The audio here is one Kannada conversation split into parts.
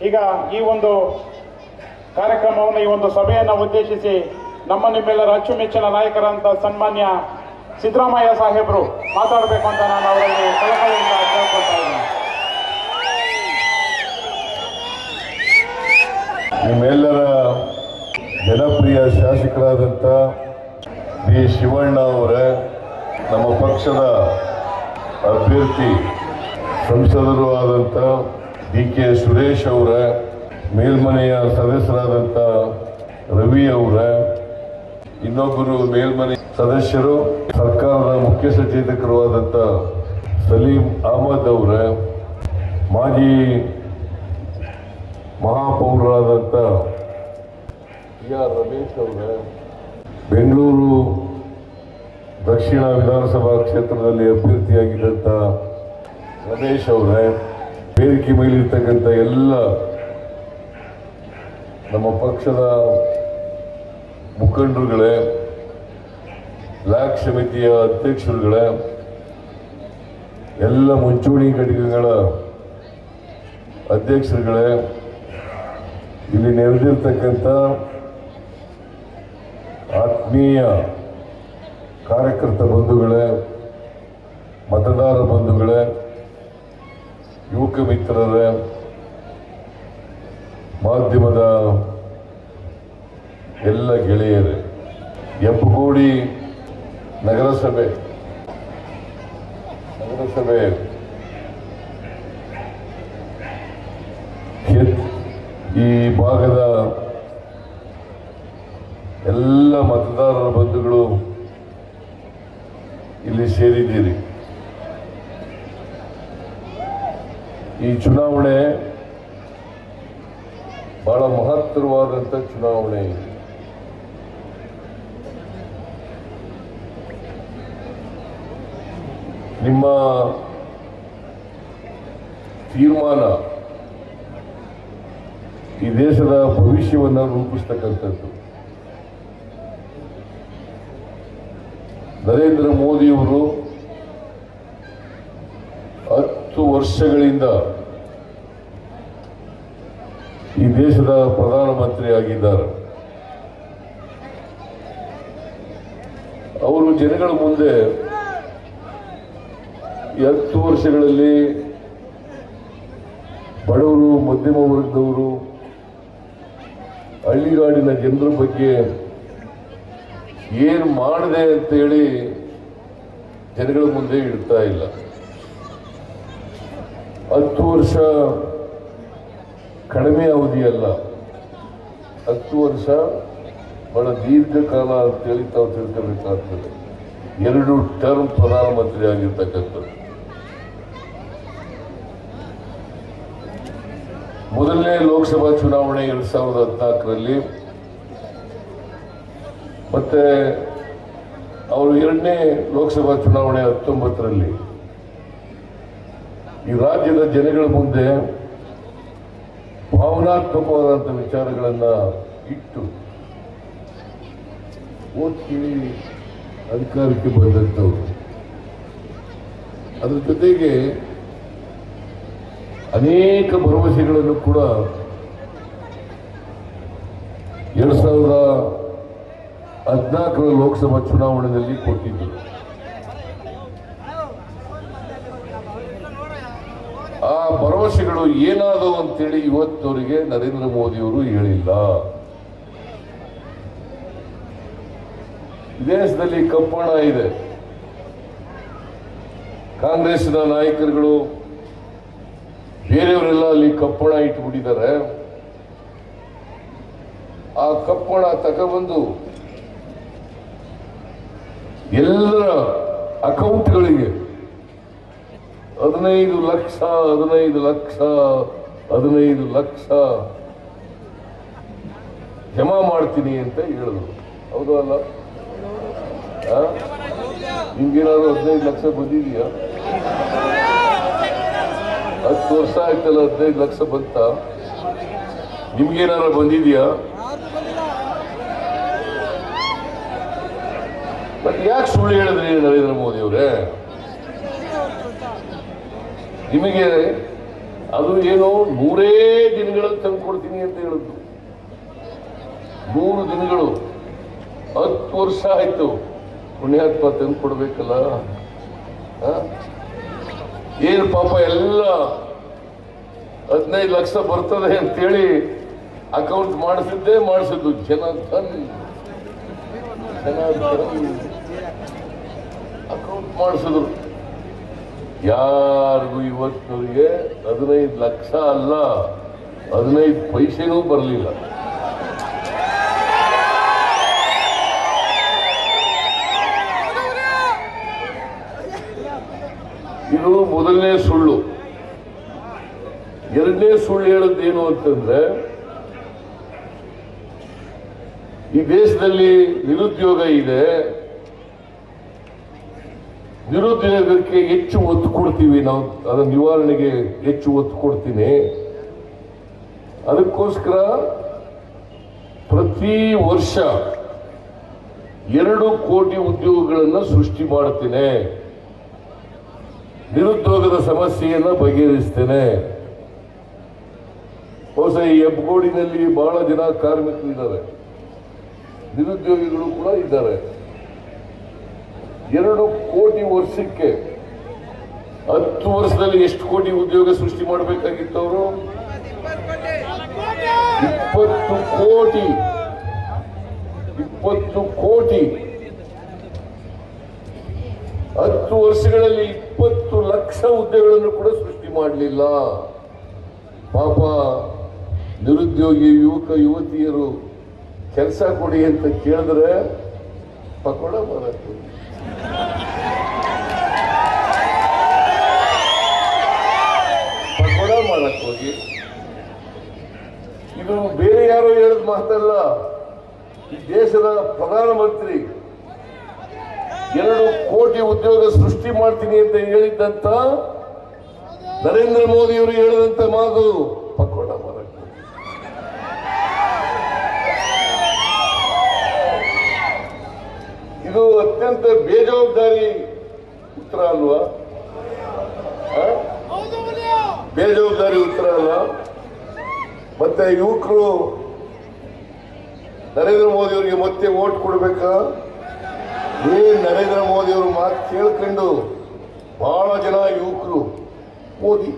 ಈಗ ಈ ಒಂದು ಕಾರ್ಯಕ್ರಮವನ್ನು, ಈ ಒಂದು ಸಭೆಯನ್ನು ಉದ್ದೇಶಿಸಿ ನಿಮ್ಮೆಲ್ಲರ ಅಚ್ಚುಮೆಚ್ಚಿನ ನಾಯಕರಂತ ಸನ್ಮಾನ್ಯ ಸಿದ್ದರಾಮಯ್ಯ ಸಾಹೇಬರು ಮಾತಾಡಬೇಕು ಅಂತ ನಾನು ಅವರಲ್ಲಿ ಕಳಕಳಿಯಿಂದ ಕೇಳ್ಕೊಳ್ತಾ ಇದ್ದೀನಿ. ನಿಮ್ಮೆಲ್ಲರ ಜನಪ್ರಿಯ ಶಾಸಕರಾದಂಥ ಬಿ ಶಿವಣ್ಣ ಅವರೇ, ನಮ್ಮ ಪಕ್ಷದ ಅಭ್ಯರ್ಥಿ ಸಂಸದರು ಆದಂಥ ಡಿ.ಕೆ. ಸುರೇಶ್ ಅವರೇ, ಮೇಲ್ಮನೆಯ ಸದಸ್ಯರಾದಂಥ ರವಿ ಅವರೇ, ಇನ್ನೊಬ್ಬರು ಮೇಲ್ಮನೆ ಸದಸ್ಯರು ಸರ್ಕಾರದ ಮುಖ್ಯ ಸಚೇತಕರು ಆದಂಥ ಸಲೀಂ ಅಹಮದ್ ಅವರೇ, ಮಾಜಿ ಮಹಾಪೌರರಾದಂಥ ರಮೇಶ್ ಅವರೇ, ಬೆಂಗಳೂರು ದಕ್ಷಿಣ ವಿಧಾನಸಭಾ ಕ್ಷೇತ್ರದಲ್ಲಿ ಅಭ್ಯರ್ಥಿಯಾಗಿದ್ದಂಥ ರಮೇಶ್ ಅವರೇ, ವೇದಿಕೆ ಮೇಲಿರ್ತಕ್ಕಂಥ ಎಲ್ಲ ನಮ್ಮ ಪಕ್ಷದ ಮುಖಂಡರುಗಳೇ, ಬ್ಲಾಕ್ ಸಮಿತಿಯ ಅಧ್ಯಕ್ಷರುಗಳೇ, ಎಲ್ಲ ಮುಂಚೂಣಿ ಘಟಕಗಳ ಅಧ್ಯಕ್ಷರುಗಳೇ, ಇಲ್ಲಿ ನೆರೆದಿರ್ತಕ್ಕಂಥ ಆತ್ಮೀಯ ಕಾರ್ಯಕರ್ತ ಬಂಧುಗಳೇ, ಮತದಾರ ಬಂಧುಗಳೇ, ಯುವಕ ಮಿತ್ರರೇ, ಮಾಧ್ಯಮದ ಎಲ್ಲ ಗೆಳೆಯರೇ, ಹೆಬ್ಬಗೋಡಿ ನಗರಸಭೆ ಈ ಭಾಗದ ಎಲ್ಲ ಮತದಾರರ ಬಂಧುಗಳು ಇಲ್ಲಿ ಸೇರಿದ್ದೀರಿ. ಈ ಚುನಾವಣೆ ಬಹಳ ಮಹತ್ತರವಾದಂಥ ಚುನಾವಣೆ. ನಿಮ್ಮ ತೀರ್ಮಾನ ಈ ದೇಶದ ಭವಿಷ್ಯವನ್ನು ರೂಪಿಸ್ತಕ್ಕಂಥದ್ದು. ನರೇಂದ್ರ ಮೋದಿಯವರು 10 ವರ್ಷಗಳಿಂದ ಈ ದೇಶದ ಪ್ರಧಾನಮಂತ್ರಿ ಆಗಿದ್ದಾರೆ. ಅವರು ಜನಗಳ ಮುಂದೆ 10 ವರ್ಷಗಳಲ್ಲಿ ಬಡವರು, ಮಧ್ಯಮ ವರ್ಗದವರು, ಹಳ್ಳಿಗಾಡಿನ ಜನರ ಬಗ್ಗೆ ಏನು ಮಾಡಿದೆ ಅಂತೇಳಿ ಜನಗಳ ಮುಂದೆ ಇಡ್ತಾ ಇಲ್ಲ. 10 ವರ್ಷ ಕಡಿಮೆ ಅವಧಿಯಲ್ಲ, 10 ವರ್ಷ ಬಹಳ ದೀರ್ಘಕಾಲ ಅಂತೇಳಿ ತಾವು ತಿಳ್ಕೋಬೇಕಾಗ್ತದೆ. 2 ಟರ್ಮ್ ಪ್ರಧಾನಮಂತ್ರಿ ಆಗಿರ್ತಕ್ಕಂಥದ್ದು. ಮೊದಲನೇ ಲೋಕಸಭಾ ಚುನಾವಣೆ 2014ರಲ್ಲಿ, ಮತ್ತೆ ಅವರು 2ನೇ ಲೋಕಸಭಾ ಚುನಾವಣೆ 19ರಲ್ಲಿ ಈ ರಾಜ್ಯದ ಜನಗಳ ಮುಂದೆ ಭಾವನಾತ್ಮಕವಾದಂಥ ವಿಚಾರಗಳನ್ನು ಇಟ್ಟು ಓದಿ ಅಧಿಕಾರಕ್ಕೆ ಬಂದಂಥವ್ರು. ಅದರ ಜೊತೆಗೆ ಅನೇಕ ಭರವಸೆಗಳನ್ನು ಕೂಡ 2014ರ ಲೋಕಸಭಾ ಚುನಾವಣೆಯಲ್ಲಿ ಕೊಟ್ಟಿದ್ದರು. ಆ ಭರವಸೆಗಳು ಏನಾದವು ಅಂತೇಳಿ ಇವತ್ತವರಿಗೆ ನರೇಂದ್ರ ಮೋದಿಯವರು ಹೇಳಿಲ್ಲ. ದೇಶದಲ್ಲಿ ಕಪ್ಪಣ ಇದೆ. ಕಾಂಗ್ರೆಸ್ನ ನಾಯಕರುಗಳು ಬೇರೆಯವರೆಲ್ಲ ಅಲ್ಲಿ ಕಪ್ಪಣ ಇಟ್ಟುಬಿಟ್ಟಿದ್ದಾರೆ. ಆ ಕಪ್ಪಣ ತಗೊಬಂದು ಎಲ್ಲರ ಅಕೌಂಟ್ಗಳಿಗೆ 15 ಲಕ್ಷ 15 ಲಕ್ಷ 15 ಲಕ್ಷ ಜಮಾ ಮಾಡ್ತೀನಿ ಅಂತ ಹೇಳಿದ್ರು. ಹೌದು ಅಲ್ಲ? ನಿಮ್ಗೇನಾದ್ರು 15 ಲಕ್ಷ ಬಂದಿದೆಯಾ? 10 ವರ್ಷ ಆಯ್ತಲ್ಲ, 15 ಲಕ್ಷ ಬಂತ? ನಿಮ್ಗೇನಾದ್ರು ಬಂದಿದೆಯಾ? ಬಟ್ ಯಾಕೆ ಸುಳ್ಳು ಹೇಳಿದ್ರಿ ನರೇಂದ್ರ ಮೋದಿ ಅವರೇ? ನಿಮಗೆ ಅದು ಏನು 100 ದಿನಗಳಲ್ಲಿ ತಂದು ಕೊಡ್ತೀನಿ ಅಂತ ಹೇಳಿದ್ರು. 100 ದಿನಗಳು, 10 ವರ್ಷ ಆಯ್ತು. ಪುಣ್ಯಾತ್ಮ ತಂದು ಕೊಡ್ಬೇಕಲ್ಲ. ಏನು ಪಾಪ ಎಲ್ಲ 15 ಲಕ್ಷ ಬರ್ತದೆ ಅಂತೇಳಿ ಅಕೌಂಟ್ ಮಾಡಿಸಿದ್ದು ಜನಧನ್ ಅಕೌಂಟ್ ಮಾಡಿಸಿದ್ರು. ಯಾರಿಗೂ ಇವತ್ತಿನವರಿಗೆ 15 ಲಕ್ಷ ಅಲ್ಲ, 15 ಪೈಸೆನೂ ಬರಲಿಲ್ಲ. ಇದು ಮೊದಲನೇ ಸುಳ್ಳು. ಎರಡನೇ ಸುಳ್ಳು ಹೇಳೋದೇನು ಅಂತಂದ್ರೆ, ಈ ದೇಶದಲ್ಲಿ ನಿರುದ್ಯೋಗ ಇದೆ, ನಿರುದ್ಯೋಗಕ್ಕೆ ಹೆಚ್ಚು ಒತ್ತು ಕೊಡ್ತೀವಿ ನಾವು, ಅದರ ನಿವಾರಣೆಗೆ ಹೆಚ್ಚು ಒತ್ತು ಕೊಡ್ತೀನಿ. ಅದಕ್ಕೋಸ್ಕರ ಪ್ರತಿ ವರ್ಷ 2 ಕೋಟಿ ಉದ್ಯೋಗಗಳನ್ನು ಸೃಷ್ಟಿ ಮಾಡುತ್ತೇನೆ, ನಿರುದ್ಯೋಗದ ಸಮಸ್ಯೆಯನ್ನು ಬಗೆಹರಿಸ್ತೇನೆ. ಬಹುಶಃ ಈ ಹೆಬ್ಬಗೋಡಿನಲ್ಲಿ ಬಹಳ ಜನ ಕಾರ್ಮಿಕರಿದ್ದಾರೆ, ನಿರುದ್ಯೋಗಿಗಳು ಕೂಡ ಇದ್ದಾರೆ. 2 ಕೋಟಿ ವರ್ಷಕ್ಕೆ 10 ವರ್ಷದಲ್ಲಿ ಎಷ್ಟು ಕೋಟಿ ಉದ್ಯೋಗ ಸೃಷ್ಟಿ ಮಾಡಬೇಕಾಗಿತ್ತು ಅವರು? 20 ಕೋಟಿ. 20 ಕೋಟಿ 10 ವರ್ಷಗಳಲ್ಲಿ 20 ಲಕ್ಷ ಹುದ್ದೆಗಳನ್ನು ಕೂಡ ಸೃಷ್ಟಿ ಮಾಡಲಿಲ್ಲ. ಪಾಪ ನಿರುದ್ಯೋಗಿ ಯುವಕ ಯುವತಿಯರು ಕೆಲಸ ಕೊಡಿ ಅಂತ ಕೇಳಿದ್ರೆ ಪಕೋಡ ಮಾಡಕ್ಕೆ, ಪಕೋಡ ಮಾಡಕ್ ಹೋಗಿ. ಇದು ಬೇರೆ ಯಾರೋ ಹೇಳಿದ ಮಾತಲ್ಲ, ಈ ದೇಶದ ಪ್ರಧಾನಮಂತ್ರಿ 2 ಕೋಟಿ ಉದ್ಯೋಗ ಸೃಷ್ಟಿ ಮಾಡ್ತೀನಿ ಅಂತ ಹೇಳಿದ್ದಂತ ನರೇಂದ್ರ ಮೋದಿಯವರು ಹೇಳಿದಂತ ಮಾತು ಪಕೋಡ ಮಾಡಕ್ಕೆ. ಇದು ಅತ್ಯಂತ ಬೇಜವಾಬ್ದಾರಿ ಉತ್ತರ ಅಲ್ವಾ? ಬೇಜವಾಬ್ದಾರಿ ಉತ್ತರ ಅಲ್ಲ? ಮತ್ತೆ ಯುವಕರು ನರೇಂದ್ರ ಮೋದಿ ಅವರಿಗೆ ಮತ್ತೆ ವೋಟ್ ಕೊಡ್ಬೇಕಾ? ನರೇಂದ್ರ ಮೋದಿ ಅವರು ಮಾತು ಕೇಳ್ಕೊಂಡು ಬಹಳ ಜನ ಯುವಕರು ಮೋದಿ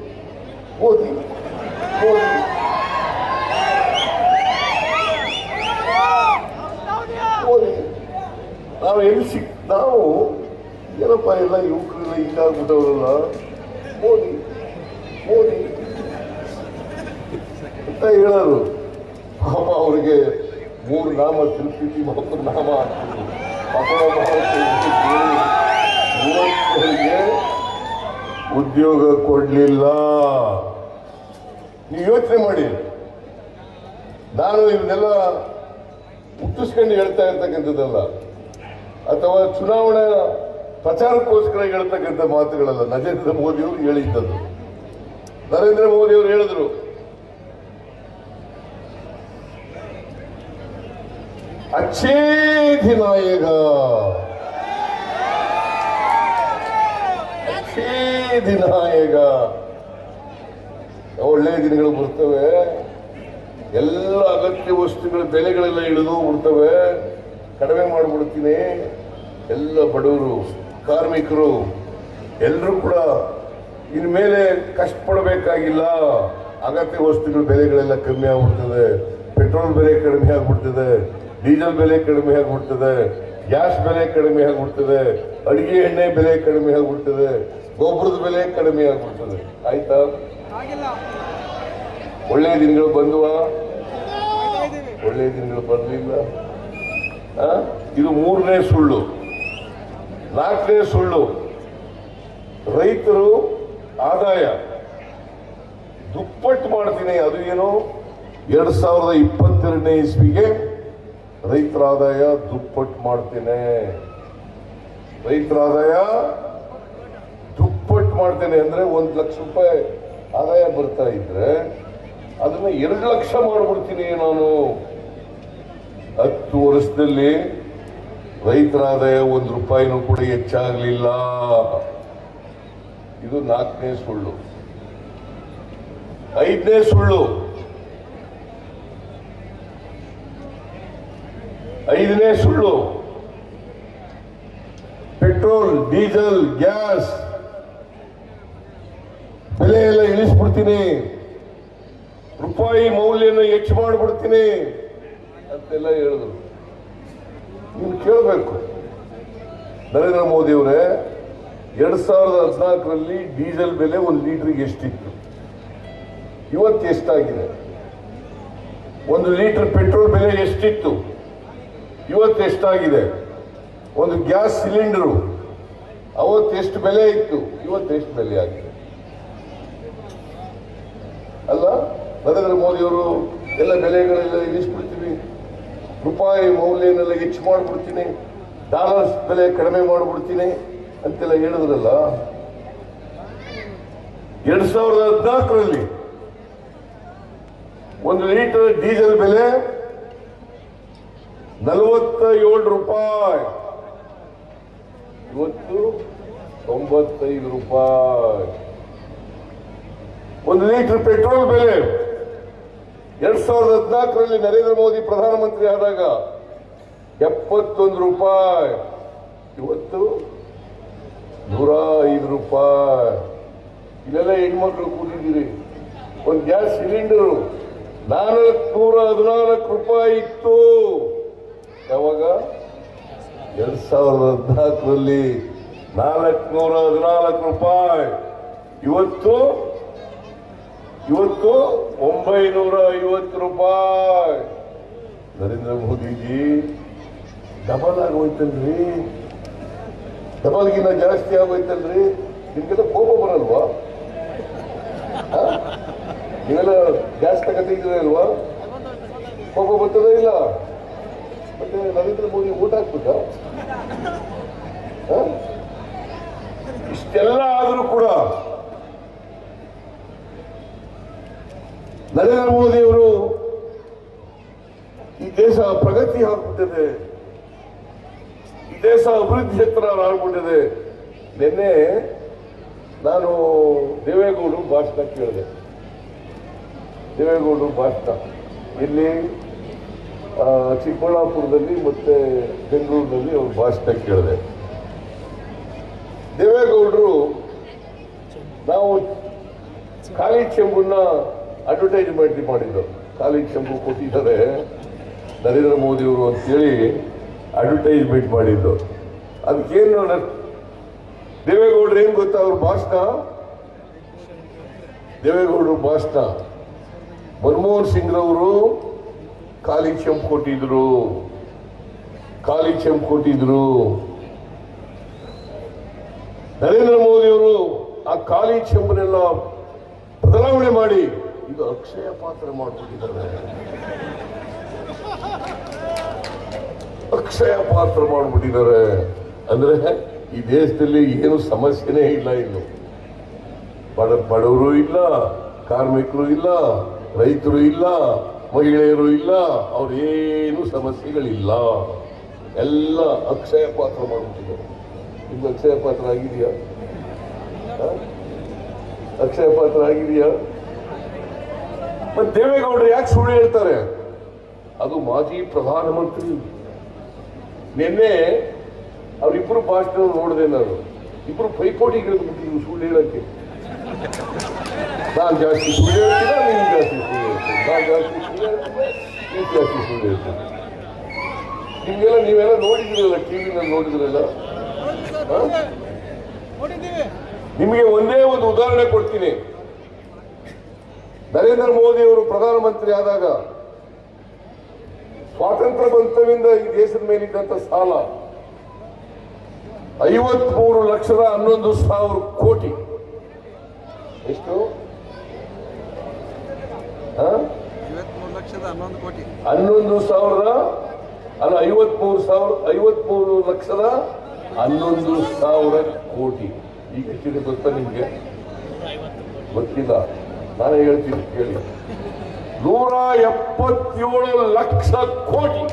ಮೋದಿ ಮೋದಿ ಮೋದಿ ನಾವು ನಾವು ಏನಪ್ಪ ಎಲ್ಲ ಯುವಕರೆಲ್ಲ ಹಿಂಗಾಗ್ಬಿಟ್ಟವರಲ್ಲ, ಮೋದಿ ಮೋದಿ ಅಂತ ಹೇಳೋರು. ಪಾಪ ಅವರಿಗೆ 3 ನಾಮ ತಿರುಪತಿ 4 ನಾಮ ಯುವಕರಿಗೆ ಉದ್ಯೋಗ ಕೊಡ್ಲಿಲ್ಲ. ನೀವು ಯೋಚನೆ ಮಾಡಿ, ನಾನು ಇವನ್ನೆಲ್ಲ ಹುಟ್ಟಿಸ್ಕೊಂಡು ಹೇಳ್ತಾ ಇರ್ತಕ್ಕಂಥದ್ದಲ್ಲ, ಅಥವಾ ಚುನಾವಣಾ ಪ್ರಚಾರಕ್ಕೋಸ್ಕರ ಹೇಳ್ತಕ್ಕಂಥ ಮಾತುಗಳಲ್ಲ. ನರೇಂದ್ರ ಮೋದಿ ಅವರು ಹೇಳಿದ್ದದ್ದು. ನರೇಂದ್ರ ಮೋದಿ ಅವರು ಹೇಳಿದ್ರು, अच्छे दिन आएगा, अच्छे दिन आएगा. ಒಳ್ಳೆ ದಿನಗಳು ಬರ್ತವೆ, ಎಲ್ಲ ಅಗತ್ಯ ವಸ್ತುಗಳ ಬೆಲೆಗಳೆಲ್ಲ ಇಳಿದು ಬಿಡ್ತವೆ, ಕಡಿಮೆ ಮಾಡಿಬಿಡ್ತೀನಿ. ಎಲ್ಲ ಬಡವರು ಕಾರ್ಮಿಕರು ಎಲ್ಲರೂ ಕೂಡ ಇನ್ಮೇಲೆ ಕಷ್ಟಪಡಬೇಕಾಗಿಲ್ಲ. ಅಗತ್ಯ ವಸ್ತುಗಳ ಬೆಲೆಗಳೆಲ್ಲ ಕಮ್ಮಿ ಆಗ್ಬಿಡ್ತದೆ, ಪೆಟ್ರೋಲ್ ಬೆಲೆ ಕಡಿಮೆ ಆಗ್ಬಿಡ್ತದೆ, ಡೀಸೆಲ್ ಬೆಲೆ ಕಡಿಮೆ ಆಗ್ಬಿಡ್ತದೆ, ಗ್ಯಾಸ್ ಬೆಲೆ ಕಡಿಮೆ ಆಗ್ಬಿಡ್ತದೆ, ಅಡಿಗೆ ಎಣ್ಣೆ ಬೆಲೆ ಕಡಿಮೆ ಆಗ್ಬಿಡ್ತದೆ, ಗೊಬ್ಬರದ ಬೆಲೆ ಕಡಿಮೆ ಆಗ್ಬಿಡ್ತದೆ. ಆಯ್ತಾ? ಒಳ್ಳೆಯ ದಿನಗಳು ಬಂದುವಾ? ಒಳ್ಳೆಯ ದಿನಗಳು ಬರಲಿಲ್ಲ. ಇದು 3ನೇ ಸುಳ್ಳು. 4ನೇ ಸುಳ್ಳು, ರೈತರು ಆದಾಯ ದುಪ್ಪಟ್ಟು ಮಾಡ್ತೀನಿ. ಅದು ಏನು? 2022ನೇ ಇಸ್ವಿಗೆ ರೈತರ ಆದಾಯ ದುಪ್ಪಟ್ಟು ಮಾಡ್ತೇನೆ, ರೈತರ ಆದಾಯ ದುಪ್ಪಟ್ಟು ಮಾಡ್ತೇನೆ. ಅಂದ್ರೆ 1 ಲಕ್ಷ ರೂಪಾಯಿ ಆದಾಯ ಬರ್ತಾ ಇದ್ರೆ ಅದನ್ನ 2 ಲಕ್ಷ ಮಾಡ್ಬಿಡ್ತೀನಿ ನಾನು. 10 ವರ್ಷದಲ್ಲಿ ರೈತರ ಆದಾಯ 1 ರೂಪಾಯಿನೂ ಕೂಡ ಹೆಚ್ಚಾಗಲಿಲ್ಲ. ಇದು 4ನೇ ಸುಳ್ಳು. ಐದನೇ ಸುಳ್ಳು, ಐದನೇ ಸುಳ್ಳು, ಪೆಟ್ರೋಲ್, ಡೀಸೆಲ್, ಗ್ಯಾಸ್ ಬೆಲೆ ಎಲ್ಲ ಇಳಿಸ್ಬಿಡ್ತೀನಿ, ರೂಪಾಯಿ ಮೌಲ್ಯನ ಹೆಚ್ಚು ಮಾಡಿಬಿಡ್ತೀನಿ ಅಂತೆಲ್ಲ ಹೇಳಿದ್ರು. ನೀವು ಕೇಳಬೇಕು, ನರೇಂದ್ರ ಮೋದಿ ಅವರೇ 2014ರಲ್ಲಿ ಡೀಸೆಲ್ ಬೆಲೆ 1 ಲೀಟರ್ಗೆ ಎಷ್ಟಿತ್ತು, ಇವತ್ತು ಎಷ್ಟಾಗಿದೆ? 1 ಲೀಟರ್ ಪೆಟ್ರೋಲ್ ಬೆಲೆ ಎಷ್ಟಿತ್ತು, ಇವತ್ತು ಎಷ್ಟಾಗಿದೆ? ಒಂದು ಗ್ಯಾಸ್ ಸಿಲಿಂಡರು ಅವತ್ತು ಎಷ್ಟು ಬೆಲೆ ಇತ್ತು, ಇವತ್ತು ಎಷ್ಟು ಬೆಲೆ ಆಗಿದೆ? ಅಲ್ಲ, ನರೇಂದ್ರ ಮೋದಿ ಅವರು ಎಲ್ಲ ಬೆಲೆಗಳೆಲ್ಲ ಇಳಿಸ್ಬಿಡ್ತೀನಿ, ರೂಪಾಯಿ ಮೌಲ್ಯನೆಲ್ಲ ಹೆಚ್ಚು ಮಾಡಿಬಿಡ್ತೀನಿ, ಡಾಲರ್ಸ್ ಬೆಲೆ ಕಡಿಮೆ ಮಾಡಿಬಿಡ್ತೀನಿ ಅಂತೆಲ್ಲ ಹೇಳಿದ್ರಲ್ಲ. 2014ರಲ್ಲಿ 1 ಲೀಟರ್ ಡೀಸೆಲ್ ಬೆಲೆ 47 ರೂಪಾಯಿ, ಇವತ್ತು 95 ರೂಪಾಯಿ. 1 ಲೀಟರ್ ಪೆಟ್ರೋಲ್ ಬೆಲೆ 2014ರಲ್ಲಿ ನರೇಂದ್ರ ಮೋದಿ ಪ್ರಧಾನಮಂತ್ರಿ ಆದಾಗ 71 ರೂಪಾಯಿ, ಇವತ್ತು 105 ರೂಪಾಯಿ. ಇಲ್ಲೆಲ್ಲ ಹೆಣ್ಮಕ್ಳು ಕೂತಿದ್ದೀರಿ. ಒಂದು ಗ್ಯಾಸ್ ಸಿಲಿಂಡರು 414 ರೂಪಾಯಿ ಇತ್ತು. ಯಾವಾಗ? 2014ರಲ್ಲಿ 414 ರೂಪಾಯಿ. ಇವತ್ತು 950 ರೂಪಾಯಿ. ನರೇಂದ್ರ ಮೋದಿಜಿ ಡಬಲ್ ಆಗೋಯ್ತಲ್ರಿ, ಡಬಲ್ಗಿನ್ನ ಜಾಸ್ತಿ ಆಗೋಯ್ತಲ್ರಿ. ನಿಮ್ಗೆಲ್ಲ ಕೋಪ ಬರಲ್ವಾ? ನೀವೆಲ್ಲ ಗ್ಯಾಸ್ ತಗೋತಿದ್ರೆ ಅಲ್ವಾ? ಕೋಪ ಬರ್ತದ ಇಲ್ಲ? ಮತ್ತೆ ನರೇಂದ್ರ ಮೋದಿ ಊಟ ಹಾಕ್ಬಿಟ್ಟ? ಇಷ್ಟೆಲ್ಲ ಆದರೂ ಕೂಡ ನರೇಂದ್ರ ಮೋದಿ ಅವರು ಈ ದೇಶ ಪ್ರಗತಿ ಆಗ್ಬಿಟ್ಟಿದೆ, ಈ ದೇಶ ಅಭಿವೃದ್ಧಿ ಹತ್ರ ಆಗ್ಬಿಟ್ಟಿದೆ. ನಿನ್ನೆ ನಾನು ದೇವೇಗೌಡರು ಭಾಷಣ ಕೇಳಿದೆ. ದೇವೇಗೌಡರು ಭಾಷಣ ಇಲ್ಲಿ ಚಿಕ್ಕಬಳ್ಳಾಪುರದಲ್ಲಿ ಮತ್ತೆ ಬೆಂಗಳೂರಿನಲ್ಲಿ ಅವ್ರ ಭಾಷಣ ಕೇಳಿದೆ. ದೇವೇಗೌಡರು ನಾವು ಖಾಲಿ ಚೆಂಬನ್ನ ಅಡ್ವರ್ಟೈಸ್ಮೆಂಟ್ ಮಾಡಿದ್ದು, ಖಾಲಿ ಚೆಂಬು ಕೊಟ್ಟಿದ್ದಾರೆ ನರೇಂದ್ರ ಮೋದಿ ಅವರು ಅಂತೇಳಿ ಅಡ್ವರ್ಟೈಸ್ಮೆಂಟ್ ಮಾಡಿದ್ದು. ಅದಕ್ಕೇನು ದೇವೇಗೌಡರು ಏನ್ ಗೊತ್ತಾ ಅವ್ರ ಭಾಷಣ? ದೇವೇಗೌಡರು ಭಾಷಣ ಮನಮೋಹನ್ ಸಿಂಗ್ ರವರು ಖಾಲಿ ಚೆಂಬು ಕೊಟ್ಟಿದ್ರು, ಖಾಲಿ ಚೆಂಬು ಕೊಟ್ಟಿದ್ರು. ನರೇಂದ್ರ ಮೋದಿ ಅವರು ಆ ಖಾಲಿ ಚೆಂಬನ್ನೆಲ್ಲ ಬದಲಾವಣೆ ಮಾಡಿ ಇದು ಅಕ್ಷಯ ಪಾತ್ರ ಮಾಡಿಬಿಟ್ಟಿದ್ದಾರೆ, ಅಕ್ಷಯ ಪಾತ್ರ ಮಾಡಿಬಿಟ್ಟಿದ್ದಾರೆ. ಅಂದ್ರೆ ಈ ದೇಶದಲ್ಲಿ ಏನು ಸಮಸ್ಯೆನೇ ಇಲ್ಲ. ಇನ್ನು ಬಡವರು ಇಲ್ಲ, ಕಾರ್ಮಿಕರು ಇಲ್ಲ, ರೈತರು ಇಲ್ಲ, ಮಹಿಳೆಯರು ಇಲ್ಲ, ಅವ್ರೇನು ಸಮಸ್ಯೆಗಳಿಲ್ಲ. ಎಲ್ಲ ಅಕ್ಷಯ ಪಾತ್ರ ಮಾಡಿಬಿಟ್ಟಿದ್ದಾರೆ. ನಿಮ್ಗೆ ಅಕ್ಷಯ ಪಾತ್ರ ಆಗಿದೆಯಾ? ಅಕ್ಷಯ ಪಾತ್ರ ಆಗಿದೆಯಾ? ಮತ್ತೆ ದೇವೇಗೌಡರು ಯಾಕೆ ಸುಳ್ಳು ಹೇಳ್ತಾರೆ? ಅದು ಮಾಜಿ ಪ್ರಧಾನಮಂತ್ರಿ. ನಿನ್ನೆ ಅವರಿಬ್ಬರು ಭಾಷಣ ನೋಡಿದೆ ನಾನು. ಇಬ್ರು ಪೈಪೋಟಿ ಇಳಿದ್ಬಿಟ್ಟಿದ್ರು ಸುಳ್ಳು ಹೇಳಕ್ಕೆ. ನಾನು ಜಾಸ್ತಿ ಸುಳ್ಳು ಹೇಳ್ತೀನ, ನೀನು ಜಾಸ್ತಿ ಸುಳ್ಳು ಹೇಳ್ತೀನಿ, ನಾನು ಜಾಸ್ತಿ ಸುಳ್ಳು ಹೇಳ್ತೀನಿ, ನೀನು ಜಾಸ್ತಿ ಸುಳ್ಳು ಹೇಳ್ತೀನಿ. ನೀವೆಲ್ಲ ನೋಡಿದ್ರಲ್ಲ, ಟಿವಿನಲ್ಲಿ ನೋಡಿದ್ರಲ್ಲ. ನಿಮಗೆ ಒಂದೇ ಒಂದು ಉದಾಹರಣೆ ಕೊಡ್ತೀನಿ. ನರೇಂದ್ರ ಮೋದಿ ಅವರು ಪ್ರಧಾನಮಂತ್ರಿ ಆದಾಗ ಸ್ವಾತಂತ್ರ್ಯ ಬಂತವಿಂದ ಈ ದೇಶದ ಮೇಲಿದ್ದಂತ ಸಾಲ 53,11,000 ಕೋಟಿ. ಎಷ್ಟು? 53,11,000 ಕೋಟಿ. 53,11,000 ಕೋಟಿ. ಈಗ ಎಷ್ಟಿದೆ ಗೊತ್ತಾ ನಿಮ್ಗೆ? ಗೊತ್ತಿಲ್ಲ, ನಾನೇ ಹೇಳ್ತೀನಿ ಕೇಳಿ. 177 ಲಕ್ಷ ಕೋಟಿ.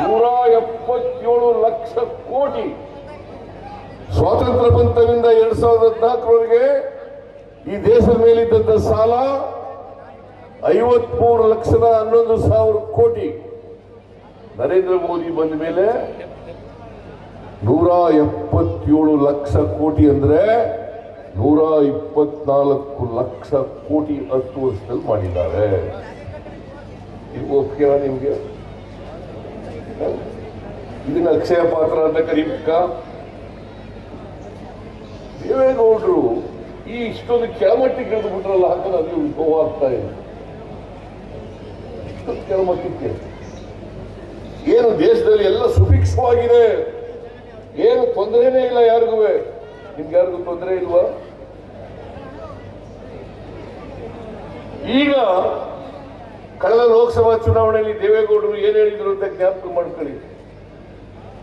177 ಲಕ್ಷ ಕೋಟಿ ಸ್ವಾತಂತ್ರ್ಯ ಬಂತವಿಂದ 2014ರವರೆಗೆ ಈ ದೇಶದ ಮೇಲಿದ್ದಂತ ಸಾಲ 53,11,000 ಕೋಟಿ. ನರೇಂದ್ರ ಮೋದಿ ಬಂದ ಮೇಲೆ 177 ಲಕ್ಷ ಕೋಟಿ ಅಂದ್ರೆ 124 ಲಕ್ಷ ಕೋಟಿ 10 ವರ್ಷದಲ್ಲಿ ಮಾಡಿದ್ದಾರೆ. ಇದು ಒಪ್ಪಿಗೆನಾ ನಿಮ್ಗೆ? ಇದನ್ನ ಅಕ್ಷಯ ಪಾತ್ರ ಅಂತ ಕರೀಬೇಕಾ? ದೇವೇಗೌಡರು ಈ ಇಷ್ಟೊಂದು ಕೆಳಮಟ್ಟಿಗೆ ಇಳಿದು ಬಿಟ್ರಲ್ಲ, ಹಾಕೋದು ಅದು ನೋವಾಗ್ತಾ ಇದೆ. ಇಷ್ಟೊಂದು ಕೆಳಮಟ್ಟಕ್ಕೆ ಏನು ದೇಶದಲ್ಲಿ ಎಲ್ಲ ಸುಭಿಕ್ಷವಾಗಿದೆ, ಏನು ತೊಂದರೆನೇ ಇಲ್ಲ ಯಾರಿಗೂ. ನಿಮ್ಗೆ ಯಾರಿಗೂ ತೊಂದರೆ ಇಲ್ವಾ? ಈಗ ಕಳೆದ ಲೋಕಸಭಾ ಚುನಾವಣೆಯಲ್ಲಿ ದೇವೇಗೌಡರು ಏನ್ ಹೇಳಿದ್ರು ಅಂತ ಜ್ಞಾಪಕ ಮಾಡ್ಕೊಳ್ಳಿ.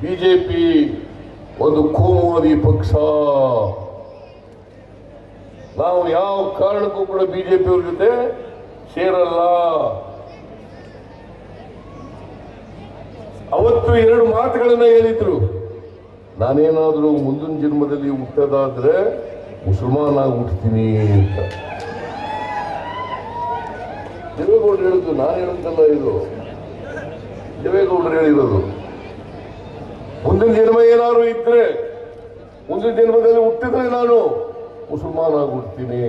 ಬಿಜೆಪಿ ಒಂದು ಕೋಮುವಾದಿ ಪಕ್ಷ, ನಾವು ಯಾವ ಕಾರಣಕ್ಕೂ ಕೂಡ ಬಿಜೆಪಿಯವ್ರ ಜೊತೆ ಸೇರಲ್ಲ. ಅವತ್ತು 2 ಮಾತುಗಳನ್ನ ಹೇಳಿದ್ರು. ನಾನೇನಾದ್ರೂ ಮುಂದಿನ ಜನ್ಮದಲ್ಲಿ ಹುಟ್ಟೋದಾದ್ರೆ ಮುಸಲ್ಮಾನ್ ಆಗಿ ಹುಟ್ಟತೀನಿ ಅಂತ ದೇವೇಗೌಡರು ಹೇಳಿದ್ದು. ನಾನು ಹೇಳಿದ್ದಲ್ಲ, ಇದು ದೇವೇಗೌಡರು ಹೇಳಿರೋದು. ಮುಂದಿನ ಜನ್ಮ ಏನಾದ್ರು ಇದ್ರೆ, ಮುಂದಿನ ಜನ್ಮದಲ್ಲಿ ಹುಟ್ಟಿದ್ರೆ ನಾನು ಮುಸಲ್ಮಾನ್ ಆಗಿ ಹುಡ್ತೀನಿ.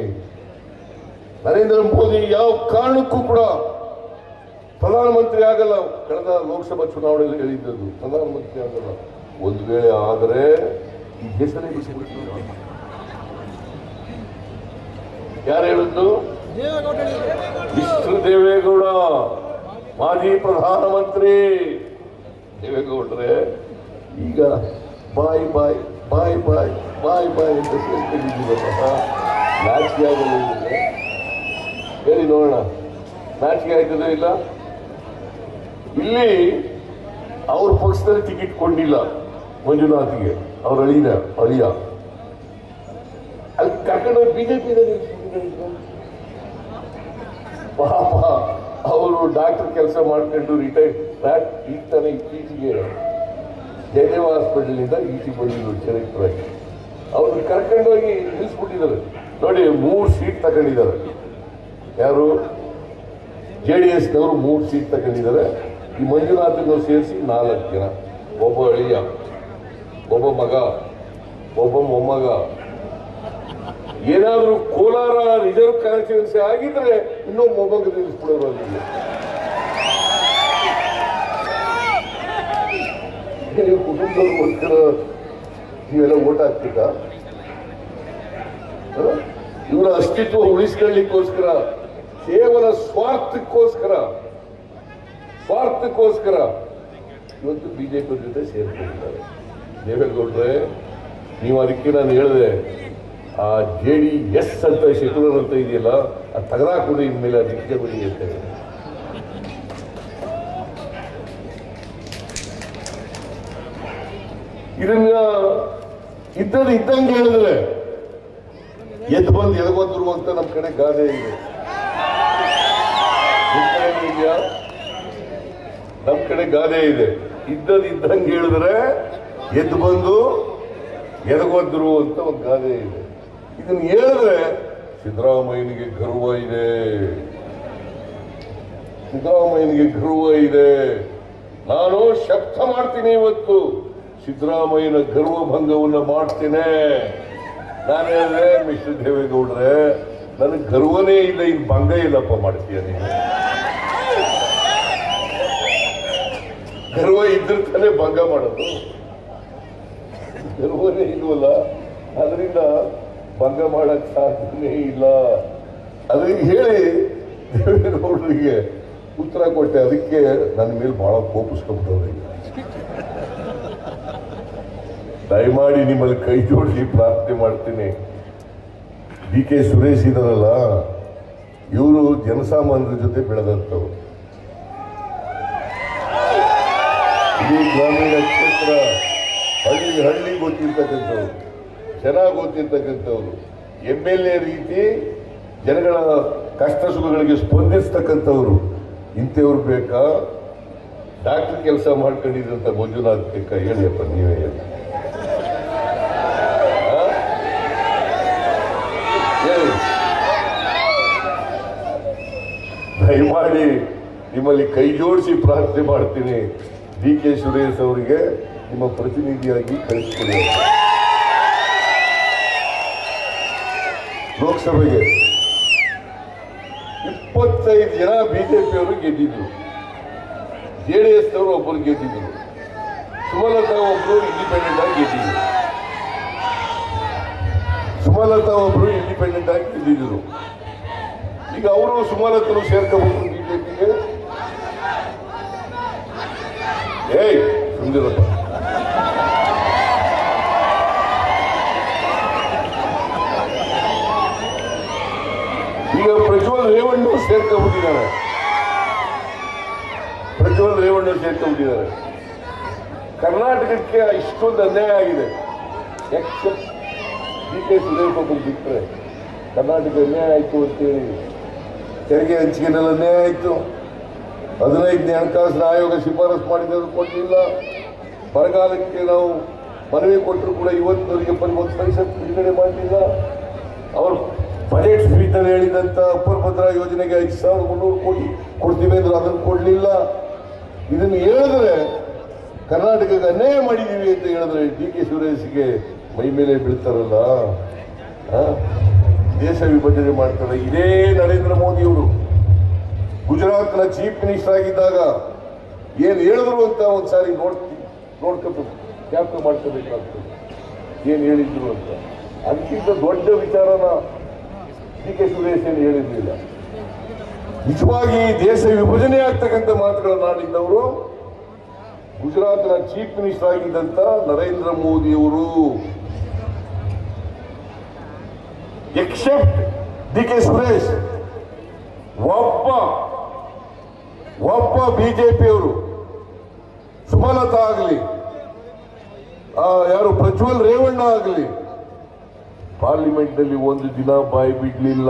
ನರೇಂದ್ರ ಮೋದಿ ಯಾವ ಕಾರಣಕ್ಕೂ ಕೂಡ ಪ್ರಧಾನಮಂತ್ರಿ ಆಗಲ್ಲ. ಕಳೆದ ಲೋಕಸಭಾ ಚುನಾವಣೆಯಲ್ಲಿ ಹೇಳಿದ್ದದು, ಪ್ರಧಾನಮಂತ್ರಿ ಆಗಲ್ಲ. ಒಂದು ವೇಳೆ ಆದರೆ ಈ ದೇಶನೇ ಬಿಸಿಬಿಡ್ತೀವಿ. ಯಾರು ಹೇಳಿದ್ದು? ಮಿಸ್ಟರ್ ದೇವೇಗೌಡ, ಮಾಜಿ ಪ್ರಧಾನಮಂತ್ರಿ ದೇವೇಗೌಡ್ರೆ. ಈಗ ಬಾಯ್ ಬಾಯ್ ಬಾಯ್ ಬಾಯ್ ಬಾಯ್ ಬಾಯ್ ಅಂತ ಸೇರ್ಕೊಂಡಿದ್ದೀವಲ್ಲ, ನಾಚಿಕೆ ಆಗಲ್ಲ. ಹೇಳಿ ನೋಡೋಣ, ನಾಚಿಕೆ ಆಯ್ತದೋ ಇಲ್ಲ? ಇಲ್ಲಿ ಅವ್ರ ಪಕ್ಷದಲ್ಲಿ ಟಿಕೆಟ್ ಕೊಂಡಿಲ್ಲ ಮಂಜುನಾಥ್ಗೆ, ಅವ್ರ ಅಳಿಯ ಅಲ್ಲಿ ಕರ್ಕೊಂಡು ಬಿಜೆಪಿ ಪಾಪ ಅವರು ಡಾಕ್ಟರ್ ಕೆಲಸ ಮಾಡ್ಕೊಂಡು ರಿಟೈರ್ ಈಗ ತಾನೇ ಇತ್ತೀಚೆಗೆ ಜಯದೇವ ಹಾಸ್ಪಿಟಲ್ನಿಂದ ಈಚೆಗೆ ಬಂದಿದ್ರು ಡೈರೆಕ್ಟರ್ ಆಗಿ. ಅವ್ರನ್ನ ಕರ್ಕೊಂಡೋಗಿ ನಿಲ್ಲಿಸ್ಬಿಟ್ಟಿದ್ದಾರೆ ನೋಡಿ. 3 ಸೀಟ್ ತಗೊಂಡಿದ್ದಾರೆ. ಯಾರು? JDSನವರು 3 ಸೀಟ್ ತಗೊಂಡಿದ್ದಾರೆ. ಈ ಮಂಜುನಾಥನ್ನು ಸೇರಿಸಿ 4 ಜನ, ಒಬ್ಬ ಅಳಿಯ, ಒಬ್ಬ ಮಗ, ಒಬ್ಬ ಮೊಮ್ಮಗ. ಏನಾದರೂ ಕೋಲಾರ ರಿಸರ್ವ್ ಕಾನ್ಸ್ಟಿಟ್ಯೂನ್ಸಿ ಆಗಿದ್ರೆ ಇನ್ನೂ ಮೊಮ್ಮಗ ನಿಲ್ಲಿಸ್ಬಿಡೋರು ಅಲ್ಲಿ. ನೀವು ಕುಟುಂಬದವ್ರಿಗೋಸ್ಕರ ನೀವೆಲ್ಲ ಓಟ್ ಹಾಕ್ತೀರಾ? ಇವರ ಅಸ್ತಿತ್ವ ಉಳಿಸ್ಕೊಳ್ಳಿಕ್ಕೋಸ್ಕರ, ಕೇವಲ ಸ್ವಾರ್ಥಕ್ಕೋಸ್ಕರ ಇವತ್ತು ಬಿಜೆಪಿ ಜೊತೆ ಸೇರ್ಕೊಂಡಿದ್ದಾರೆ ದೇವೇಗೌಡ್ರೆ. ನೀವು ಅದಕ್ಕೆ ನಾನು ಹೇಳಿದೆ, ಆ JDS ಅಂತ ಶೆಟ್ಲರ್ ಅಂತ ಇದೆಯಲ್ಲ, ಅದು ತೆಗೆದಾಕೊಡಿ, ಇನ್ಮೇಲೆ ಅದಕ್ಕೆ ಬಿಡಿ ಅಂತ ಹೇಳಿ. ಇದನ್ನ ಇದ್ದಂಗೆ ಹೇಳಿದ್ರೆ ಎದ್ದು ಬಂದು ಎದಗೊಂಡ್ರು ಅಂತ ನಮ್ಮ ಕಡೆ ಗಾದೆ ಇದೆ. ಇದೆಯಾ? ನಮ್ಮ ಕಡೆ ಗಾದೆ ಇದೆ, ಇದ್ದಂಗೆ ಹೇಳಿದ್ರೆ ಎದ್ದು ಬಂದು ಎದಗೊಂಡ್ರು ಅಂತ ಒಂದು ಗಾದೆ ಇದೆ. ಇದನ್ನ ಹೇಳಿದ್ರೆ ಸಿದ್ದರಾಮಯ್ಯನಿಗೆ ಗರ್ವ ಇದೆ, ಸಿದ್ದರಾಮಯ್ಯನಿಗೆ ಗರ್ವ ಇದೆ. ನಾನು ಶಬ್ದ ಮಾಡ್ತೀನಿ, ಇವತ್ತು ಸಿದ್ದರಾಮಯ್ಯನ ಗರ್ವಭಂಗವನ್ನು ಮಾಡ್ತೇನೆ. ನಾನು ಹೇಳಿದ್ರೆ, ಮಿಸ್ಟರ್ ದೇವೇಗೌಡ್ರೆ, ನನಗೆ ಗರ್ವನೇ ಇಲ್ಲ, ಇನ್ನು ಭಂಗ ಇಲ್ಲಪ್ಪ ಮಾಡ್ತೀಯ ನೀನು. ಗರ್ವ ಇದ್ರ ತಾನೇ ಭಂಗ ಮಾಡೋದು. ಗರ್ವನೇ ಇಲ್ವಲ್ಲ, ಅದರಿಂದ ಭಂಗ ಮಾಡಕ್ ಸಾಧ್ಯನೇ ಇಲ್ಲ. ಅದಕ್ಕೆ ಹೇಳಿ ದೇವೇಗೌಡರಿಗೆ ಉತ್ತರ ಕೊಟ್ಟೆ. ಅದಕ್ಕೆ ನನ್ನ ಮೇಲೆ ಬಹಳ ಕೋಪಿಸ್ಕೊಂಡ್ಬಿಟ್ಟವ್ರೆ. ದಯಮಾಡಿ ನಿಮ್ಮಲ್ಲಿ ಕೈ ಜೋಡಿಸಿ ಪ್ರಾರ್ಥನೆ ಮಾಡ್ತೀನಿ. DK ಸುರೇಶ್ ಇದಾರಲ್ಲ, ಇವರು ಜನಸಾಮಾನ್ಯರ ಜೊತೆ ಬೆಳೆದಂಥವ್ರು. ಇಡೀ ಗ್ರಾಮೀಣ ಕ್ಷೇತ್ರ, ಹಳ್ಳಿ ಗೊತ್ತಿರ್ತಕ್ಕಂಥವ್ರು, ಜನ ಗೊತ್ತಿರ್ತಕ್ಕಂಥವ್ರು, MLA ರೀತಿ ಜನಗಳ ಕಷ್ಟ ಸುಖಗಳಿಗೆ ಸ್ಪಂದಿಸ್ತಕ್ಕಂಥವ್ರು. ಇಂಥವ್ರು ಬೇಕಾ? ಡಾಕ್ಟರ್ ಕೆಲಸ ಮಾಡ್ಕೊಂಡಿದ್ದಂಥ ಮಂಜುನಾಥ್ ಬೇಕಾ? ಹೇಳಿಯಪ್ಪ ನೀವೇ ಹೇಳಿ. ದಯಮಾಡಿ ನಿಮ್ಮಲ್ಲಿ ಕೈ ಜೋಡಿಸಿ ಪ್ರಾರ್ಥನೆ ಮಾಡ್ತೀನಿ, ಡಿ ಕೆ ಸುರೇಶ್ ಅವರಿಗೆ ನಿಮ್ಮ ಪ್ರತಿನಿಧಿಯಾಗಿ ಕಳಿಸ್ಕೊಡಿ. ಲೋಕಸಭೆಗೆ 25 ಜನ ಬಿಜೆಪಿಯವರು ಗೆದ್ದಿದ್ರು, JDS ನವರು ಒಬ್ಬರು ಗೆದ್ದಿದ್ರು, ಸುಮಲತಾ ಒಬ್ರು ಇಂಡಿಪೆಂಡೆಂಟ್ ಆಗಿ ಗೆದ್ದಿದ್ರು, ಈಗ ಅವರು ಸುಮಲತರು ಸೇರ್ಕೋಬಹುದು ಬಿಜೆಪಿಗೆ. ಸುಂದಿರಪ್ಪ ಈಗ ಪ್ರಜ್ವಲ್ ರೇವಣ್ಣ ಸೇರ್ಕೊಂಡ್ಬಿಟ್ಟಿದ್ದಾರೆ. ಕರ್ನಾಟಕಕ್ಕೆ ಇಷ್ಟೊಂದು ಅನ್ಯಾಯ ಆಗಿದೆ. ಎಕ್ಸೆಪ್ಟ್ ಡಿ ಕೆ ಸುರೇಶ್ ಒಬ್ಬರು ಬಿಟ್ಟರೆ ಕರ್ನಾಟಕ ಅನ್ಯಾಯ ಆಯಿತು ಅಂತೇಳಿ ತೆರಿಗೆ ಹಂಚಿಕೆನಲ್ಲಿ ಅನ್ಯಾಯ ಆಯಿತು. 15ನೇ ಹಣಕಾಸಿನ ಆಯೋಗ ಶಿಫಾರಸು ಮಾಡಿದ್ರು ಕೊಡಲಿಲ್ಲ. ಬರಗಾಲಕ್ಕೆ ನಾವು ಮನವಿ ಕೊಟ್ಟರು ಕೂಡ ಇವತ್ತಿನವರಿಗೆ 1% ಬಿಡುಗಡೆ ಮಾಡಲಿಲ್ಲ. ಅವರು ಬಜೆಟ್ ಸ್ಪೀಚ್ನಲ್ಲಿ ಹೇಳಿದಂಥ ಅಪ್ಪರ್ ಭದ್ರಾ ಯೋಜನೆಗೆ 5,300 ಕೋಟಿ ಕೊಡ್ತೀವಿ ಅಂದ್ರೆ ಅದನ್ನು ಕೊಡಲಿಲ್ಲ. ಇದನ್ನು ಹೇಳಿದ್ರೆ ಕರ್ನಾಟಕಕ್ಕೆ ಅನ್ಯಾಯ ಮಾಡಿದ್ದೀವಿ ಅಂತ ಹೇಳಿದ್ರೆ ಡಿ ಕೆ ಸುರೇಶ್ಗೆ ಮೈ ಮೇಲೆ ಬೀಳ್ತಾರಲ್ಲ, ದೇಶ ವಿಭಜನೆ ಮಾಡ್ತಾರೆ. ಇದೇ ನರೇಂದ್ರ ಮೋದಿಯವರು ಗುಜರಾತ್ನ ಚೀಫ್ ಮಿನಿಸ್ಟರ್ ಆಗಿದ್ದಾಗ ಏನು ಹೇಳಿದ್ರು ಅಂತ ಒಂದ್ಸಾರಿ ನೋಡ್ಕೋಬೇಕು, ಕ್ಯಾಪ್ಟರ್ ಮಾಡ್ಕೋಬೇಕಾಗ್ತದೆ ಏನು ಹೇಳಿದ್ರು ಅಂತ. ಅದಕ್ಕಿಂತ ದೊಡ್ಡ ವಿಚಾರನ ಡಿ ಕೆ ಸುರೇಶ್ ಏನು ಹೇಳಿರಲಿಲ್ಲ. ನಿಜವಾಗಿ ದೇಶ ವಿಭಜನೆ ಆಗ್ತಕ್ಕಂಥ ಮಾತುಗಳನ್ನು ಆಡಿದ್ದವರು ಗುಜರಾತ್ನ ಚೀಫ್ ಮಿನಿಸ್ಟರ್ ಆಗಿದ್ದಂತ ನರೇಂದ್ರ ಮೋದಿಯವರು. ಎಕ್ಸೆಪ್ಟ್ ಡಿ ಕೆ ಸುರೇಶ್ ಒಬ್ಬ ಬಿಜೆಪಿಯವರು, ಸುಮಲತಾ ಆಗಲಿ, ಯಾರು ಪ್ರಜ್ವಲ್ ರೇವಣ್ಣ ಆಗಲಿ, ಪಾರ್ಲಿಮೆಂಟ್ ನಲ್ಲಿ ಒಂದು ದಿನ ಬಾಯಿ ಬಿಡ್ಲಿಲ್ಲ.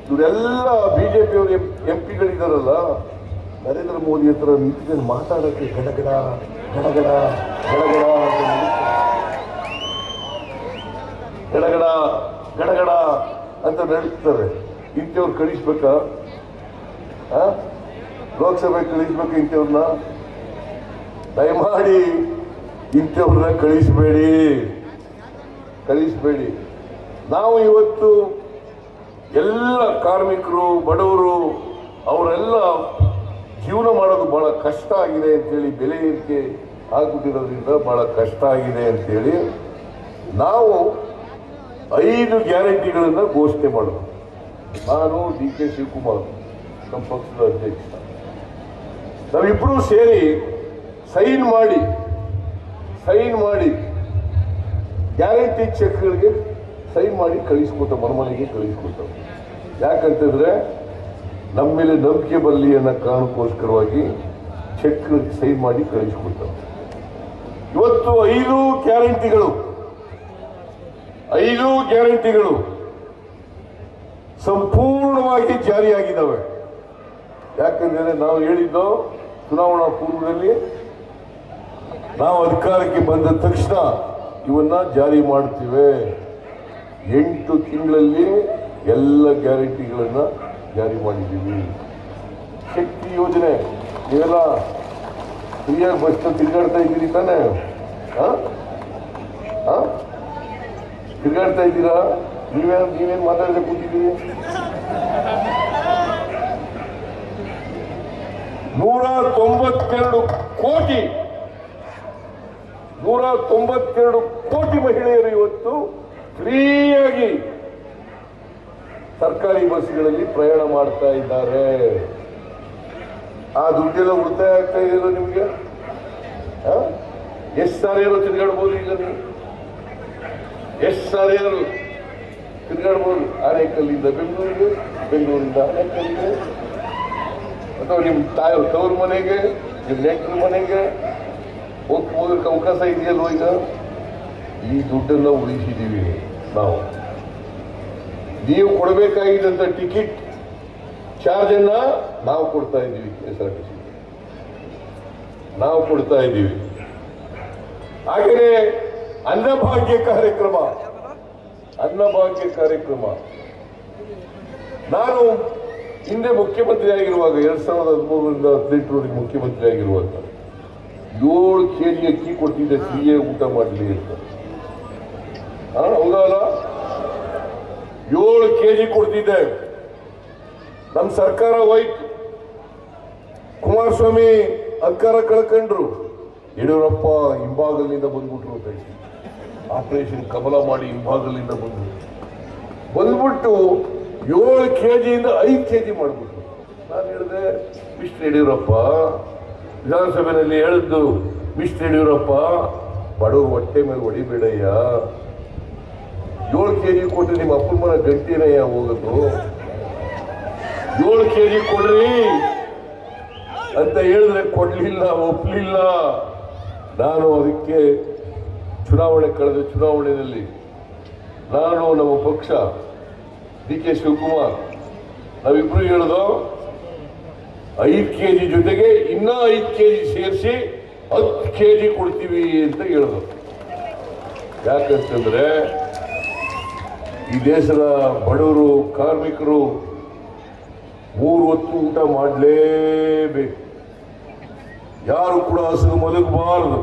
ಇವರೆಲ್ಲ ಬಿಜೆಪಿಯವರು ಎಂಪಿಗಳಿದಾರಲ್ಲ, ನರೇಂದ್ರ ಮೋದಿ ಹತ್ರ ನಿಂತ್ಕೊಂಡು ಮಾತಾಡೋಕ್ಕೆ ಗಡಗಡ ಅಂತ ನಡೀತಾರೆ. ಇಂಥವ್ರು ಕಳಿಸ್ಬೇಕಾ? ಲೋಕಸಭೆ ಕಳಿಸ್ಬೇಕು ಇಂಥವ್ರನ್ನ? ದಯಮಾಡಿ ಇಂಥವ್ರನ್ನ ಕಳಿಸ್ಬೇಡಿ. ನಾವು ಇವತ್ತು ಎಲ್ಲ ಕಾರ್ಮಿಕರು, ಬಡವರು, ಅವರೆಲ್ಲ ಜೀವನ ಮಾಡೋದು ಬಹಳ ಕಷ್ಟ ಆಗಿದೆ ಅಂತೇಳಿ, ಬೆಲೆ ಏರಿಕೆ ಆಗ್ಬಿಟ್ಟಿರೋದ್ರಿಂದ ಬಹಳ ಕಷ್ಟ ಆಗಿದೆ ಅಂತೇಳಿ ನಾವು 5 ಗ್ಯಾರಂಟಿಗಳನ್ನು ಘೋಷಣೆ ಮಾಡೋದು. ನಾನು ಡಿ ಕೆ ಶಿವಕುಮಾರ್, ನಮ್ಮ ಪಕ್ಷದ ಅಧ್ಯಕ್ಷ, ನಾವಿಬ್ಬರೂ ಸೇರಿ ಸೈನ್ ಮಾಡಿ ಗ್ಯಾರಂಟಿ ಚೆಕ್ಗಳಿಗೆ ಸೈನ್ ಮಾಡಿ ಕಳಿಸ್ಕೊತ ಮನೆಗೆ ಕಳಿಸ್ಕೊಡ್ತಾರೆ. ಯಾಕಂತಂದ್ರೆ ನಮ್ಮ ಮೇಲೆ ನಂಬಿಕೆ ಬರಲಿ ಅನ್ನೋ ಕಾರಣಕ್ಕೋಸ್ಕರವಾಗಿ ಚೆಕ್ ಸೈನ್ ಮಾಡಿ ಕಳಿಸ್ಕೊಡ್ತಾರೆ. ಇವತ್ತು 5 ಗ್ಯಾರಂಟಿಗಳು ಸಂಪೂರ್ಣವಾಗಿ ಜಾರಿಯಾಗಿದ್ದಾವೆ. ಯಾಕಂದ್ರೆ ನಾವು ಹೇಳಿದ್ದು ಚುನಾವಣಾ ಪೂರ್ವದಲ್ಲಿ ನಾವು ಅಧಿಕಾರಕ್ಕೆ ಬಂದ ತಕ್ಷಣ ಇವನ್ನ ಜಾರಿ ಮಾಡ್ತೀವಿ. 8 ತಿಂಗಳಲ್ಲಿ ಎಲ್ಲ ಗ್ಯಾರಂಟಿಗಳನ್ನ ಜಾರಿ ಮಾಡಿದ್ದೀವಿ. ಶಕ್ತಿ ಯೋಜನೆ ನೀವೆಲ್ಲ ಫ್ರೀಯಾಗಿ ಬಸ್ ತಿರುಗಾಡ್ತಾ ಇದ್ದೀರಿ ತಾನೆ? ತಿರುಗಾಡ್ತಾ ಇದ್ದೀರಾ? ನೀವೇನು ಮಾತಾಡದೆ ಕೂತಿದ್ದೀರಿ? 192 ಕೋಟಿ ಮಹಿಳೆಯರು ಇವತ್ತು ಫ್ರೀಯಾಗಿ ಸರ್ಕಾರಿ ಬಸ್ಗಳಲ್ಲಿ ಪ್ರಯಾಣ ಮಾಡ್ತಾ ಇದ್ದಾರೆ. ಆ ದುಡ್ಡೆಲ್ಲ ಉಳಿತಾಯ ಆಗ್ತಾ ಇದೆಯಲ್ಲ ನಿಮಗೆ? ಎಷ್ಟು ಸಾರಿಯಾರು ತಿರುಗಾಡ್ಬೋದು? ಈಗ ನೀವು ಎಷ್ಟು ಸಾರಿಯಾರು ತಿರುಗಾಡ್ಬೋದು? ಆನೇಕಲ್ಲಿಂದ ಬೆಂಗಳೂರಿಗೆ, ಬೆಂಗಳೂರಿಂದ ಆನೇಕಲ್ಲಿಗೆ, ಅಥವಾ ನಿಮ್ಮ ತವ್ರ ಮನೆಗೆ, ನಿಮ್ಮ ನೆಂಟರ ಮನೆಗೆ ಹೋಗೋದಕ್ಕೆ ಅವಕಾಶ ಇದೆಯಲ್ವ? ಈಗ ಈ ದುಡ್ಡನ್ನ ಉಳಿಸಿದ್ದೀವಿ ನಾವು. ನೀವು ಕೊಡಬೇಕಾಗಿದ್ದಂಥ ಟಿಕೆಟ್ ಚಾರ್ಜ್ ಅನ್ನ ನಾವು ಕೊಡ್ತಾ ಇದ್ದೀವಿ. KSRTC ನಾವು ಕೊಡ್ತಾ ಇದ್ದೀವಿ. ಹಾಗೆಯೇ ಅನ್ನಭಾಗ್ಯ ಕಾರ್ಯಕ್ರಮ ನಾನು ಹಿಂದೆ ಮುಖ್ಯಮಂತ್ರಿ ಆಗಿರುವಾಗ 2013ರಿಂದ 2018ರವರೆಗೆ ಮುಖ್ಯಮಂತ್ರಿ ಆಗಿರುವಾಗ 7 kg ಅಕ್ಕಿ ಕೊಟ್ಟಿದ್ದೆ ಫ್ರೀಯೇ ಊಟ ಮಾಡಲಿ ಅಂತ. ಹೌದಲ್ಲ? 7 kg ಕೊಡ್ತಿದ್ದೆ. ನಮ್ಮ ಸರ್ಕಾರ ಹೋಯ್ತು, ಕುಮಾರಸ್ವಾಮಿ ಅಧಿಕಾರ ಕಳ್ಕೊಂಡ್ರು, ಯಡಿಯೂರಪ್ಪ ಹಿಂಭಾಗಲಿಂದ ಬಂದ್ಬಿಟ್ರು ಅಂತ ಆಪರೇಷನ್ ಕಮಲ ಮಾಡಿ ಹಿಂಭಾಗಲಿಂದ ಬಂದ್ಬಿಟ್ಟು 7 kg ಇಂದ 5 kg ಮಾಡ್ಬಿಟ್ರು. ನಾನು ಹೇಳಿದೆ, ಮಿಸ್ಟರ್ ಯಡಿಯೂರಪ್ಪ, ವಿಧಾನಸಭೆಯಲ್ಲಿ ಹೇಳಿದ್ದು, ಮಿಸ್ಟರ್ ಯಡಿಯೂರಪ್ಪ ಬಡವರು ಹೊಟ್ಟೆ ಮೇಲೆ ಹೊಡಿಬೇಡಯ್ಯ, 7 kg ಕೊಟ್ರೆ ನಿಮ್ಮ ಅಪ್ಪನ ಮನ ಗಂಟಿನಯ್ಯ ಹೋಗೋದು, 7 kg ಕೊಡ್ರಿ ಅಂತ ಹೇಳಿದ್ರೆ ಕೊಡ್ಲಿಲ್ಲ, ಒಪ್ಲಿಲ್ಲ. ನಾನು ಅದಕ್ಕೆ ಕಳೆದ ಚುನಾವಣೆಯಲ್ಲಿ ನಾನು, ನಮ್ಮ ಪಕ್ಷ DK ಶಿವಕುಮಾರ್ ನಾವಿಬ್ರು ಹೇಳಿದೋ 5 kg ಜೊತೆಗೆ ಇನ್ನ 5 kg ಸೇರಿಸಿ 10 kg ಕೊಡ್ತೀವಿ ಅಂತ ಹೇಳಿದ್ರು. ಯಾಕಂತಂದ್ರೆ ಈ ದೇಶದ ಬಡವರು, ಕಾರ್ಮಿಕರು 3 ಹೊತ್ತು ಊಟ ಮಾಡಲೇಬೇಕು. ಯಾರು ಕೂಡ ಹಸಿವು ಮಲಗಬಾರದು.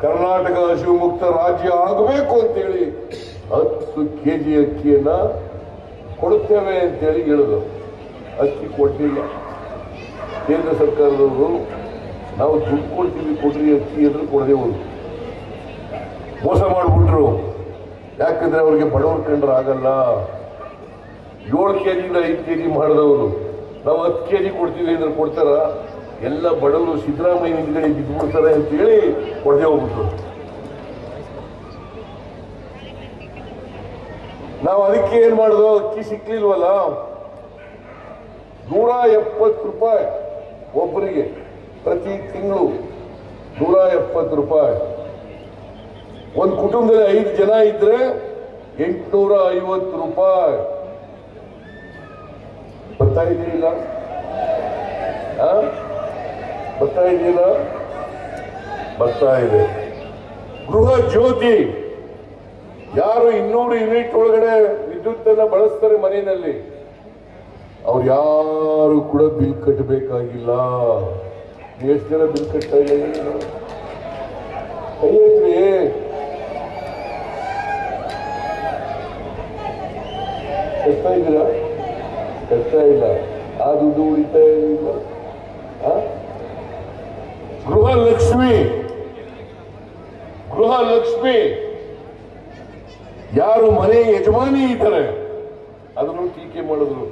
ಕರ್ನಾಟಕ ಹಸಿವು ಮುಕ್ತ ರಾಜ್ಯ ಆಗಬೇಕು ಅಂತೇಳಿ 10 kg ಅಕ್ಕಿಯನ್ನ ಕೊಡುತ್ತೇವೆ ಅಂತೇಳಿ ಹೇಳಿದ್ರು. ಅಕ್ಕಿ ಕೊಟ್ಟಿಲ್ಲ. ಕೇಂದ್ರ ಸರ್ಕಾರದವರು ನಾವು ದುಡ್ಡು ಕೊಡ್ತೀವಿ, ಕೊಡ್ರಿ ಅಕ್ಕಿ ಅಂದ್ರೆ ಕೊಡದೆ ಹೋದ್ರು. ಮೋಸ ಮಾಡಿಬಿಟ್ರು. ಯಾಕಂದ್ರೆ ಅವ್ರಿಗೆ ಬಡವರು ಕಂಡ್ರೆ ಆಗಲ್ಲ. 7 kg ಇಂದ 5 kg ಮಾಡಿದವರು ನಾವು 10 kg ಕೊಡ್ತೀವಿ ಅಂದ್ರೆ ಕೊಡ್ತಾರ? ಎಲ್ಲ ಬಡವರು ಸಿದ್ದರಾಮಯ್ಯ ಹಿಂದ್ಗಡೆ ಬಿದ್ದುಬಿಡ್ತಾರೆ ಅಂತೇಳಿ ಕೊಡದೆ ಹೋಗ್ಬಿಟ್ರು. ನಾವು ಅದಕ್ಕೆ ಏನ್ ಮಾಡಿದ್ವು, ಅಕ್ಕಿ ಸಿಕ್ಲಿಲ್ವಲ್ಲ, 170 ರೂಪಾಯಿ ಒಬ್ಬರಿಗೆ ಪ್ರತಿ ತಿಂಗಳು, 170 ರೂಪಾಯಿ. ಒಂದು ಕುಟುಂಬದಲ್ಲಿ 5 ಜನ ಇದ್ರೆ 850 ರೂಪಾಯಿ. ಬರ್ತಾ ಇದೆಯಿಲ್ಲ? ಬರ್ತಾ ಇದೆಯಲ್ಲ? ಬರ್ತಾ ಇದೆ. ಗೃಹ ಜ್ಯೋತಿ, ಯಾರು 200 ಯೂನಿಟ್ ಒಳಗಡೆ ವಿದ್ಯುತ್ ಅನ್ನ ಬಳಸ್ತಾರೆ ಮನೆಯಲ್ಲಿ, ಅವ್ರು ಯಾರು ಕೂಡ ಬಿಲ್ ಕಟ್ಟಬೇಕಾಗಿಲ್ಲ. ಎಷ್ಟು ಜನ ಬಿಲ್ ಕಟ್ತಾ ಇಲ್ಲ? ಕೈ ಐತ್ರಿ. ಕಟ್ತಾ ಇದ್ದೀರಾ? ಕಟ್ತಾ ಇಲ್ಲ. ಆ ದುಡ್ಡು ಉಳಿತಾ ಇಲ್ಲ. ಗೃಹಲಕ್ಷ್ಮಿ, ಗೃಹಲಕ್ಷ್ಮಿ ಯಾರು ಮನೆ ಯಜಮಾನಿ ಇದ್ದಾರೆ ಅದನ್ನು ಟೀಕೆ ಮಾಡಿದ್ರು.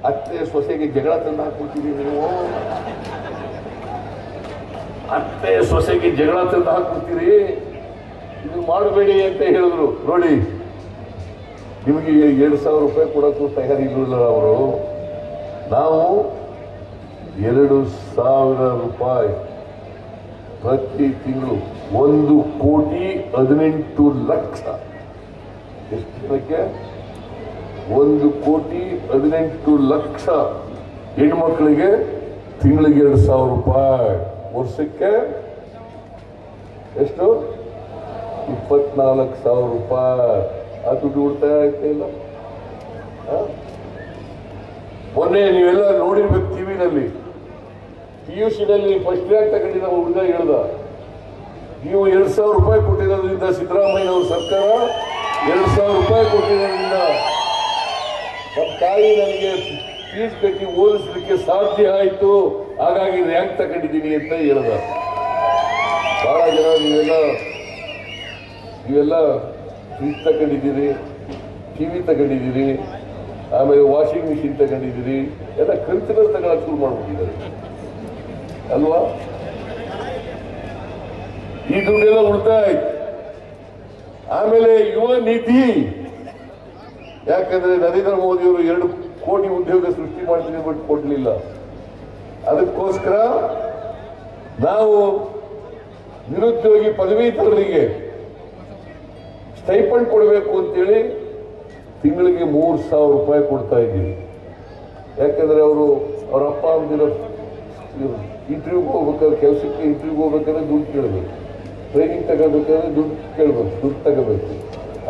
ಅತ್ತೆ ಸೊಸೆಗೆ ಜಗಳ ತಂದು ಹಾಕ್ಬಿಡ್ತೀವಿ ನೀವು, ಅತ್ತೆ ಸೊಸೆಗೆ ಜಗಳ ತಂದು ಹಾಕ್ಬಿಡ್ತೀರಿ, ಇದು ಮಾಡಬೇಡಿ ಅಂತ ಹೇಳಿದ್ರು. ನೋಡಿ, ನಿಮಗೆ 2,000 ರೂಪಾಯಿ ಕೊಡಕ್ಕೂ ತಯಾರಿಲ್ಲ ಅವರು. ನಾವು 2,000 ರೂಪಾಯಿ ಪ್ರತಿ ತಿಂಗಳು, 1,18,00,000. ಎಷ್ಟು ಜನಕ್ಕೆ? 1,18,00,000 ಹೆಣ್ಮಕ್ಳಿಗೆ ತಿಂಗಳಿಗೆ 2,000 ರೂಪಾಯಿ, ವರ್ಷಕ್ಕೆ ಎಷ್ಟು? 24,000 ರೂಪಾಯಿ. ಆ ದುಡ್ಡು ಉಳಿತಾಯ ಆಯ್ತಾ ಇಲ್ಲ? ಮೊನ್ನೆ ನೀವೆಲ್ಲ ನೋಡಿರ್ಬೇಕು ಟಿವಿನಲ್ಲಿ, PUCನಲ್ಲಿ ಫಸ್ಟ್ ರ್ಯಾಂಕ್ ತಗೊಂಡಿದ್ದ ಹುಡುಗ ಹೇಳ್ದ, ನೀವು 2,000 ರೂಪಾಯಿ ಕೊಟ್ಟಿರೋದ್ರಿಂದ, ಸಿದ್ದರಾಮಯ್ಯನವ್ರ ಸರ್ಕಾರ 2,000 ರೂಪಾಯಿ ಕೊಟ್ಟಿರೋದ್ರಿಂದ ನಮ್ಮ ತಾಯಿ ನನಗೆ ಫೀಸ್ ಕಟ್ಟಿ ಓದಿಸ್ಲಿಕ್ಕೆ ಸಾಧ್ಯ ಆಯಿತು, ಹಾಗಾಗಿ ರ್ಯಾಂಕ್ ತಗೊಂಡಿದ್ದೀನಿ ಅಂತ ಹೇಳ್ದ. ಬಹಳ ಜನ ನೀವೆಲ್ಲ ಫ್ರಿಜ್ ತಗೊಂಡಿದ್ದೀರಿ, ಟಿವಿ ತಗೊಂಡಿದ್ದೀರಿ, ಆಮೇಲೆ ವಾಷಿಂಗ್ ಮಿಷಿನ್ ತಗೊಂಡಿದ್ದೀರಿ, ಎಲ್ಲ ಖರ್ಚುಗಳು ತಗೊಳ್ಳೋಕೆ ಶುರು ಮಾಡ್ಬಿಟ್ಟಿದ್ದಾರೆ ಅಲ್ವಾ? ಈ ದುಡ್ಡೆಲ್ಲ ಉಳಿತಾಯ ಆಯ್ತು. ಆಮೇಲೆ ಯುವ ನಿಧಿ, ಯಾಕಂದ್ರೆ ನರೇಂದ್ರ ಮೋದಿಯವರು 2 ಕೋಟಿ ಉದ್ಯೋಗ ಸೃಷ್ಟಿ ಮಾಡ್ತೀನಿ ಬಟ್ ಕೊಡ್ಲಿಲ್ಲ. ಅದಕ್ಕೋಸ್ಕರ ನಾವು ನಿರುದ್ಯೋಗಿ ಪದವೀಧರರಿಗೆ ಸ್ಟೈಪಂಡ್ ಕೊಡಬೇಕು ಅಂತೇಳಿ ತಿಂಗಳಿಗೆ 3,000 ರೂಪಾಯಿ ಕೊಡ್ತಾ ಇದ್ದೀವಿ. ಯಾಕಂದ್ರೆ ಅವ್ರ ಅಪ್ಪ ಅಮ್ಮದಿರೋ ಇಂಟರ್ವ್ಯೂಗೆ ಹೋಗ್ಬೇಕಾದ್ರೆ, ಕೆಲಸಕ್ಕೆ ಇಂಟರ್ವ್ಯೂಗೆ ಹೋಗ್ಬೇಕಾದ್ರೆ ದುಡ್ಡು ಕೇಳಬೇಕು, ಟ್ರೈನಿಂಗ್ ತಗೋಬೇಕಾದ್ರೆ ದುಡ್ಡು ಕೇಳಬೇಕು, ದುಡ್ಡು ತಗೋಬೇಕು,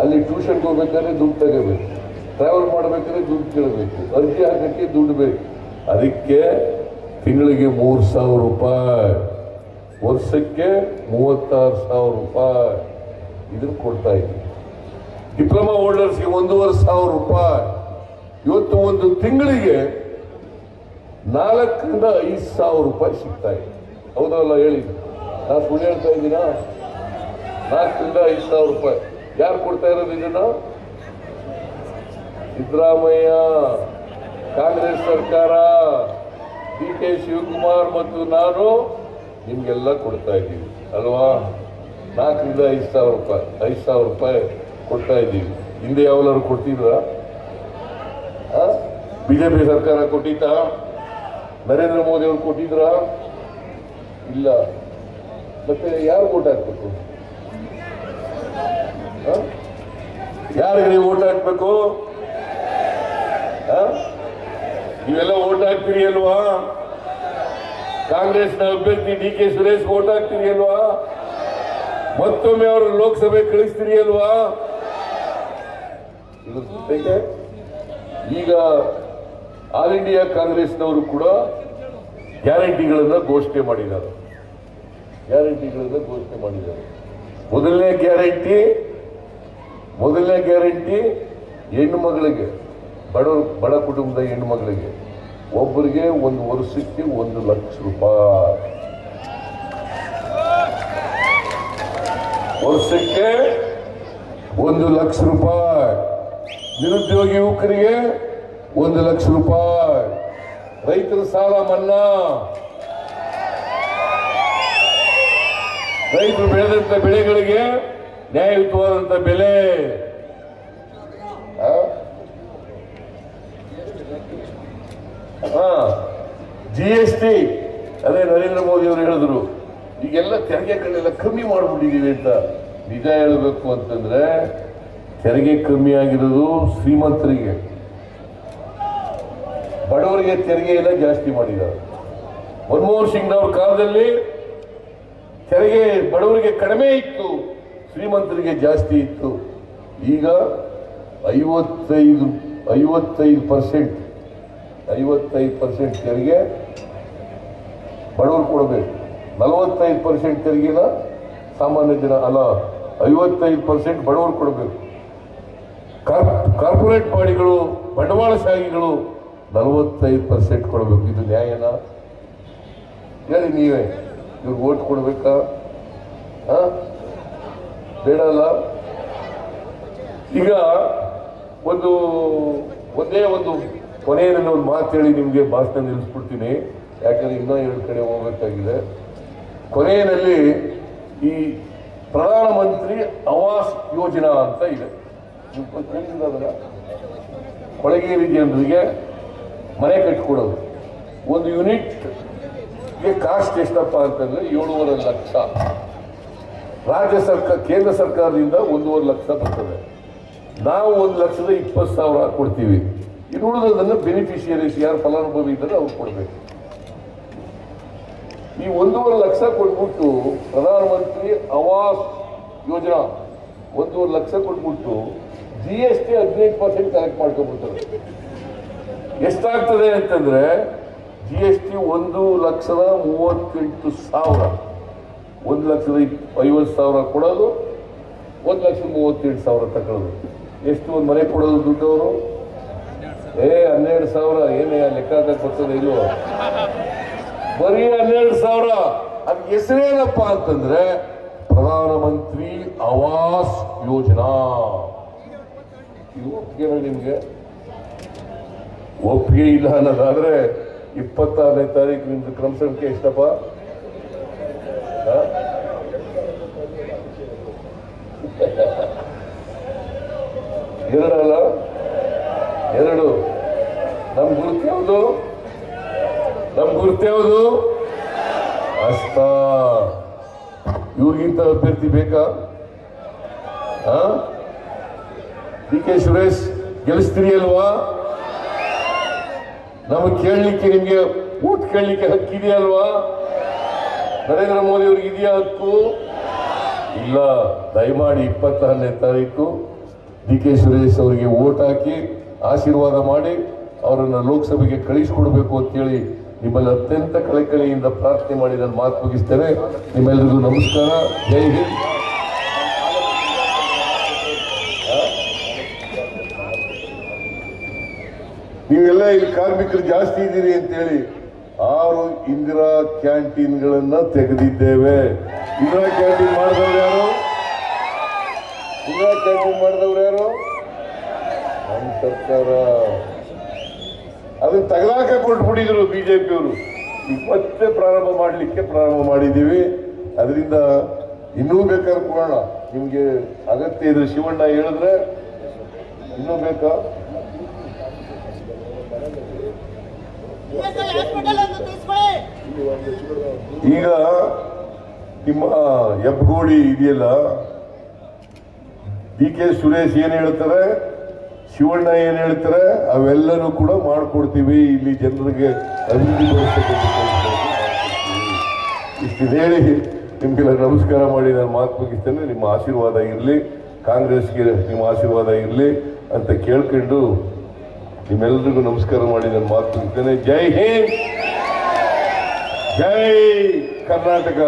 ಅಲ್ಲಿ ಟ್ಯೂಷನ್ಗೆ ಹೋಗ್ಬೇಕಾದ್ರೆ ದುಡ್ಡು ತಗೋಬೇಕು. ಟ್ರಾವೆಲ್ ಮಾಡಬೇಕಾದ್ರೆ ದುಡ್ಡು ಕೇಳಬೇಕು, ಅರ್ಜಿ ಹಾಕಕ್ಕೆ ದುಡ್ಡು ಬೇಕು. ಅದಕ್ಕೆ ತಿಂಗಳಿಗೆ 3,000 ರೂಪಾಯಿ, ವರ್ಷಕ್ಕೆ 36,000 ರೂಪಾಯಿ ಇದನ್ನು ಕೊಡ್ತಾ ಇದ್ದೀವಿ. ಡಿಪ್ಲೊಮಾ ಹೋಲ್ಡರ್ಸ್ಗೆ 1,500 ರೂಪಾಯಿ. ಇವತ್ತು ಒಂದು ತಿಂಗಳಿಗೆ 4,000 ರಿಂದ 5,000 ರೂಪಾಯಿ ಸಿಗ್ತಾ ಇದೆ. ಹೌದಲ್ಲ ಹೇಳಿ? ನಾನು ಸುಳ್ಳು ಹೇಳ್ತಾ ಇದ್ದೀನಾ? 4,000 ರಿಂದ 5,000 ರೂಪಾಯಿ ಯಾರು ಕೊಡ್ತಾ ಇರೋದು ಇದನ್ನ? ಸಿದ್ದರಾಮಯ್ಯ, ಕಾಂಗ್ರೆಸ್ ಸರ್ಕಾರ, DK ಶಿವಕುಮಾರ್ ಮತ್ತು ನಾನು ನಿಮ್ಗೆಲ್ಲ ಕೊಡ್ತಾ ಇದ್ದೀವಿ ಅಲ್ವಾ? 4,000 ರಿಂದ 5,000 ರೂಪಾಯಿ, 5,000 ರೂಪಾಯಿ ಕೊಡ್ತಾ ಇದ್ದೀವಿ. ಹಿಂದೆ ಯಾವಲಾರು ಕೊಡ್ತಿದ್ರ? ಬಿಜೆಪಿ ಸರ್ಕಾರ ಕೊಟ್ಟಿದ್ದ? ನರೇಂದ್ರ ಮೋದಿ ಅವರು ಕೊಟ್ಟಿದ್ರ? ಇಲ್ಲ. ಮತ್ತೆ ಯಾರು ಓಟ್ ಹಾಕ್ಬೇಕು? ಯಾರಿಗೆ ನೀವು ಓಟ್ ಹಾಕ್ಬೇಕು? ನೀವೆಲ್ಲ ಓಟ್ ಹಾಕ್ತೀರಿ ಅಲ್ವಾ? ಕಾಂಗ್ರೆಸ್ನ ಅಭ್ಯರ್ಥಿ DK ಸುರೇಶ್ ಓಟ್ ಹಾಕ್ತೀರಿ ಅಲ್ವಾ? ಮತ್ತೊಮ್ಮೆ ಅವರು ಲೋಕಸಭೆ ಕಳಿಸ್ತೀರಿ ಅಲ್ವಾ? ಇದ್ರ ಜೊತೆಗೆ ಈಗ ಆಲ್ ಇಂಡಿಯಾ ಕಾಂಗ್ರೆಸ್ನವರು ಕೂಡ ಗ್ಯಾರಂಟಿಗಳನ್ನ ಘೋಷಣೆ ಮಾಡಿದ್ದಾರೆ. ಮೊದಲನೇ ಗ್ಯಾರಂಟಿ ಹೆಣ್ಣು ಮಗಳಿಗೆ, ಬಡ ಕುಟುಂಬದ ಹೆಣ್ಣು ಮಗಳಿಗೆ ಒಬ್ಬರಿಗೆ ಒಂದು ವರ್ಷಕ್ಕೆ 1 ಲಕ್ಷ ರೂಪಾಯಿ. ವರ್ಷಕ್ಕೆ 1 ಲಕ್ಷ ರೂಪಾಯಿ. ನಿರುದ್ಯೋಗಿ ಯುವಕರಿಗೆ 1 ಲಕ್ಷ ರೂಪಾಯಿ. ರೈತರ ಸಾಲ ಮನ್ನಾ. ರೈತರು ಬೆಳೆದಂತ ಬೆಳೆಗಳಿಗೆ ನ್ಯಾಯಯುತವಾದಂತ ಬೆಲೆ. GST ಅದೇ ನರೇಂದ್ರ ಮೋದಿ ಅವರು ಹೇಳಿದ್ರು, ಈಗೆಲ್ಲ ತೆರಿಗೆಗಳನ್ನೆಲ್ಲ ಕಮ್ಮಿ ಮಾಡಿಬಿಟ್ಟಿದೀವಿ ಅಂತ. ನಿಜ ಹೇಳಬೇಕು ಅಂತಂದ್ರೆ ತೆರಿಗೆ ಕಮ್ಮಿ ಆಗಿರೋದು ಶ್ರೀಮಂತರಿಗೆ, ಬಡವರಿಗೆ ತೆರಿಗೆ ಎಲ್ಲ ಜಾಸ್ತಿ ಮಾಡಿದ್ದಾರೆ. ಮನಮೋಹನ್ ಸಿಂಗ್ ಅವ್ರ ಕಾಲದಲ್ಲಿ ತೆರಿಗೆ ಬಡವರಿಗೆ ಕಡಿಮೆ ಇತ್ತು, ಶ್ರೀಮಂತರಿಗೆ ಜಾಸ್ತಿ ಇತ್ತು. ಈಗ 55% ತೆರಿಗೆ ಬಡವರು ಕೊಡಬೇಕು, 45% ತೆರಿಗೆನ ಸಾಮಾನ್ಯ ಜನ ಅಲ್ಲ, 55% ಬಡವರು ಕೊಡಬೇಕು. ಕಾರ್ಪೊರೇಟ್ ಬಾಡಿಗಳು, ಬಂಡವಾಳಶಾಹಿಗಳು 45% ಕೊಡಬೇಕು. ಇದು ನ್ಯಾಯನಾ? ಹೇಳಿ ನೀವೇ. ಇವ್ರಿಗೆ ಓಟ್ ಕೊಡ್ಬೇಕಾ? ಬೇಡ ಅಲ್ಲ? ಈಗ ಒಂದೇ ಒಂದು ಕೊನೆಯಲ್ಲಿ ಒಂದು ಮಾತು ಹೇಳಿ ನಿಮಗೆ ಭಾಷಣ ನಿಲ್ಲಿಸ್ಬಿಡ್ತೀನಿ, ಯಾಕಂದ್ರೆ ಇನ್ನೂ 2 ಕಡೆ ಹೋಗಬೇಕಾಗಿದೆ. ಕೊನೆಯಲ್ಲಿ ಈ ಪ್ರಧಾನಮಂತ್ರಿ ಆವಾಸ್ ಯೋಜನಾ ಅಂತ ಇದೆ, ಕೊಳಗೇರಿ ಜನರಿಗೆ ಮನೆ ಕಟ್ಟಿಕೊಡೋದು. ಒಂದು ಯೂನಿಟ್ಗೆ ಕಾಸ್ಟ್ ಎಷ್ಟಪ್ಪ ಅಂತಂದ್ರೆ 7.5 ಲಕ್ಷ. ಕೇಂದ್ರ ಸರ್ಕಾರದಿಂದ 1.5 ಲಕ್ಷ ಬರ್ತದೆ. ನಾವು 1,20,000 ಕೊಡ್ತೀವಿ. ಇದು ಉಳಿದದನ್ನು ಬೆನಿಫಿಷಿಯರೀಸ್ ಯಾರು ಫಲಾನುಭವಿ ಇದ್ದಾರೆ ಅವ್ರು ಕೊಡಬೇಕು. ಈ 1.5 ಲಕ್ಷ ಕೊಟ್ಬಿಟ್ಟು ಪ್ರಧಾನಮಂತ್ರಿ ಆವಾಸ್ ಯೋಜನಾ 1.5 ಲಕ್ಷ ಕೊಟ್ಬಿಟ್ಟು GST 15% ಕಲೆಕ್ಟ್ ಮಾಡ್ಕೊಂಡ್ಬಿಡ್ತಾರೆ. ಎಷ್ಟಾಗ್ತದೆ ಅಂತಂದ್ರೆ GST 1,38,000, 1,50,000 ಕೊಡೋದು, 1,38,000 ತಗೊಳ್ಳೋದು. ಎಷ್ಟು ಒಂದು ಮನೆ ಕೊಡೋದು ದುಡ್ಡು ಅವರು? 12,000. ಏನೇ ಲೆಕ್ಕ ಬರ್ತದೆ ಇಲ್ವೋ? ಬರೀ 12,000. ಅದು ಹೆಸರೇನಪ್ಪ ಅಂತಂದ್ರೆ ಪ್ರಧಾನಮಂತ್ರಿ ಆವಾಸ್ ಯೋಜನಾ. ಇದು ಒಪ್ಪಿಗೆ ನಿಮ್ಗೆ? ಒಪ್ಪಿಗೆ ಇಲ್ಲ ಅನ್ನೋದಾದ್ರೆ 26ನೇ ತಾರೀಕು ನಿಮ್ದು ಕ್ರಮ ಸಂಖ್ಯೆ ಎಷ್ಟಪ್ಪ? ಎರಡಲ್ಲ, 2. ನಮ್ ಗುರುತ್ಯಾವುದು? ಅಷ್ಟ. ಇವ್ರಿಗಿಂತ ಅಭ್ಯರ್ಥಿ ಬೇಕಾ? DK ಸುರೇಶ್ ಗೆಲ್ಲಿಸ್ತೀರಿ ಅಲ್ವಾ? ನಮಗೆ ಕೇಳಲಿಕ್ಕೆ, ನಿಮ್ಗೆ ಊಟ ಕೇಳಲಿಕ್ಕೆ ಹಕ್ಕಿದೆಯಲ್ವಾ? ನರೇಂದ್ರ ಮೋದಿ ಅವ್ರಿಗೆ ಇದೆಯಾ ಹಕ್ಕು? ಇಲ್ಲ. ದಯಮಾಡಿ 26ನೇ ತಾರೀಕು DK ಸುರೇಶ್ ಅವರಿಗೆ ವೋಟ್ ಹಾಕಿ ಆಶೀರ್ವಾದ ಮಾಡಿ ಅವರನ್ನು ಲೋಕಸಭೆಗೆ ಕಳಿಸಿಕೊಡ್ಬೇಕು ಅಂತೇಳಿ ನಿಮ್ಮಲ್ಲಿ ಅತ್ಯಂತ ಕಳಕಳಿಯಿಂದ ಪ್ರಾರ್ಥನೆ ಮಾಡಿ ನಾನು ಮಾತು ಮುಗಿಸ್ತೇನೆ. ನಿಮ್ಮೆಲ್ಲರಿಗೂ ನಮಸ್ಕಾರ. ಜೈ ಹಿಂದ್. ನೀವೆಲ್ಲ ಇಲ್ಲಿ ಕಾರ್ಮಿಕರು ಜಾಸ್ತಿ ಇದ್ದೀರಿ ಅಂತೇಳಿ 6 ಇಂದಿರಾ ಕ್ಯಾಂಟೀನ್ಗಳನ್ನ ತೆಗೆದಿದ್ದೇವೆ. ಇಂದಿರಾ ಕ್ಯಾಂಟೀನ್ ಮಾಡಿದವ್ರು ಯಾರು? ಇಂದಿರಾ ಕ್ಯಾಂಟೀನ್ ಮಾಡಿದವ್ರು ಯಾರು? ನಮ್ಮ ಸರ್ಕಾರ. ಅದನ್ನ ತಗಲಾಕ ಕೊಟ್ಬಿಟ್ಟಿದ್ರು ಬಿಜೆಪಿಯವರು. ಮತ್ತೆ ಪ್ರಾರಂಭ ಮಾಡಿದ್ದೀವಿ. ಅದರಿಂದ ಇನ್ನೂ ಬೇಕಾದ್ರೆ ಕೊಡೋಣ. ನಿಮ್ಗೆ ಅಗತ್ಯ ಇದೆ ಶಿವಣ್ಣ ಹೇಳಿದ್ರೆ ಇನ್ನೂ ಬೇಕಾ? ಈಗ ನಿಮ್ಮ ಹೆಬ್ಬಗೋಡಿ ಇದೆಯಲ್ಲ, ಡಿ ಕೆ ಸುರೇಶ್ ಏನ್ ಹೇಳ್ತಾರೆ, ಶಿವಣ್ಣ ಏನ್ ಹೇಳ್ತಾರೆ, ಅವೆಲ್ಲನೂ ಕೂಡ ಮಾಡ್ಕೊಡ್ತೀವಿ. ಇಲ್ಲಿ ಜನರಿಗೆ ಅಭಿವೃದ್ಧಿ ಇಷ್ಟು ಹೇಳಿ ನಿಮ್ಗೆಲ್ಲ ನಮಸ್ಕಾರ ಮಾಡಿ ನಾನು ಮಾತು ಮುಗಿಸ್ತೇನೆ. ನಿಮ್ಮ ಆಶೀರ್ವಾದ ಇರಲಿ, ಕಾಂಗ್ರೆಸ್ಗೆ ನಿಮ್ಮ ಆಶೀರ್ವಾದ ಇರಲಿ ಅಂತ ಕೇಳ್ಕೊಂಡು ನಿಮ್ಮೆಲ್ಲರಿಗೂ ನಮಸ್ಕಾರ ಮಾಡಿ ನಾನು ಮಾತು ಮುಗಿಸ್ತೇನೆ. ಜೈ ಹಿಂದ್, ಜೈ ಕರ್ನಾಟಕ.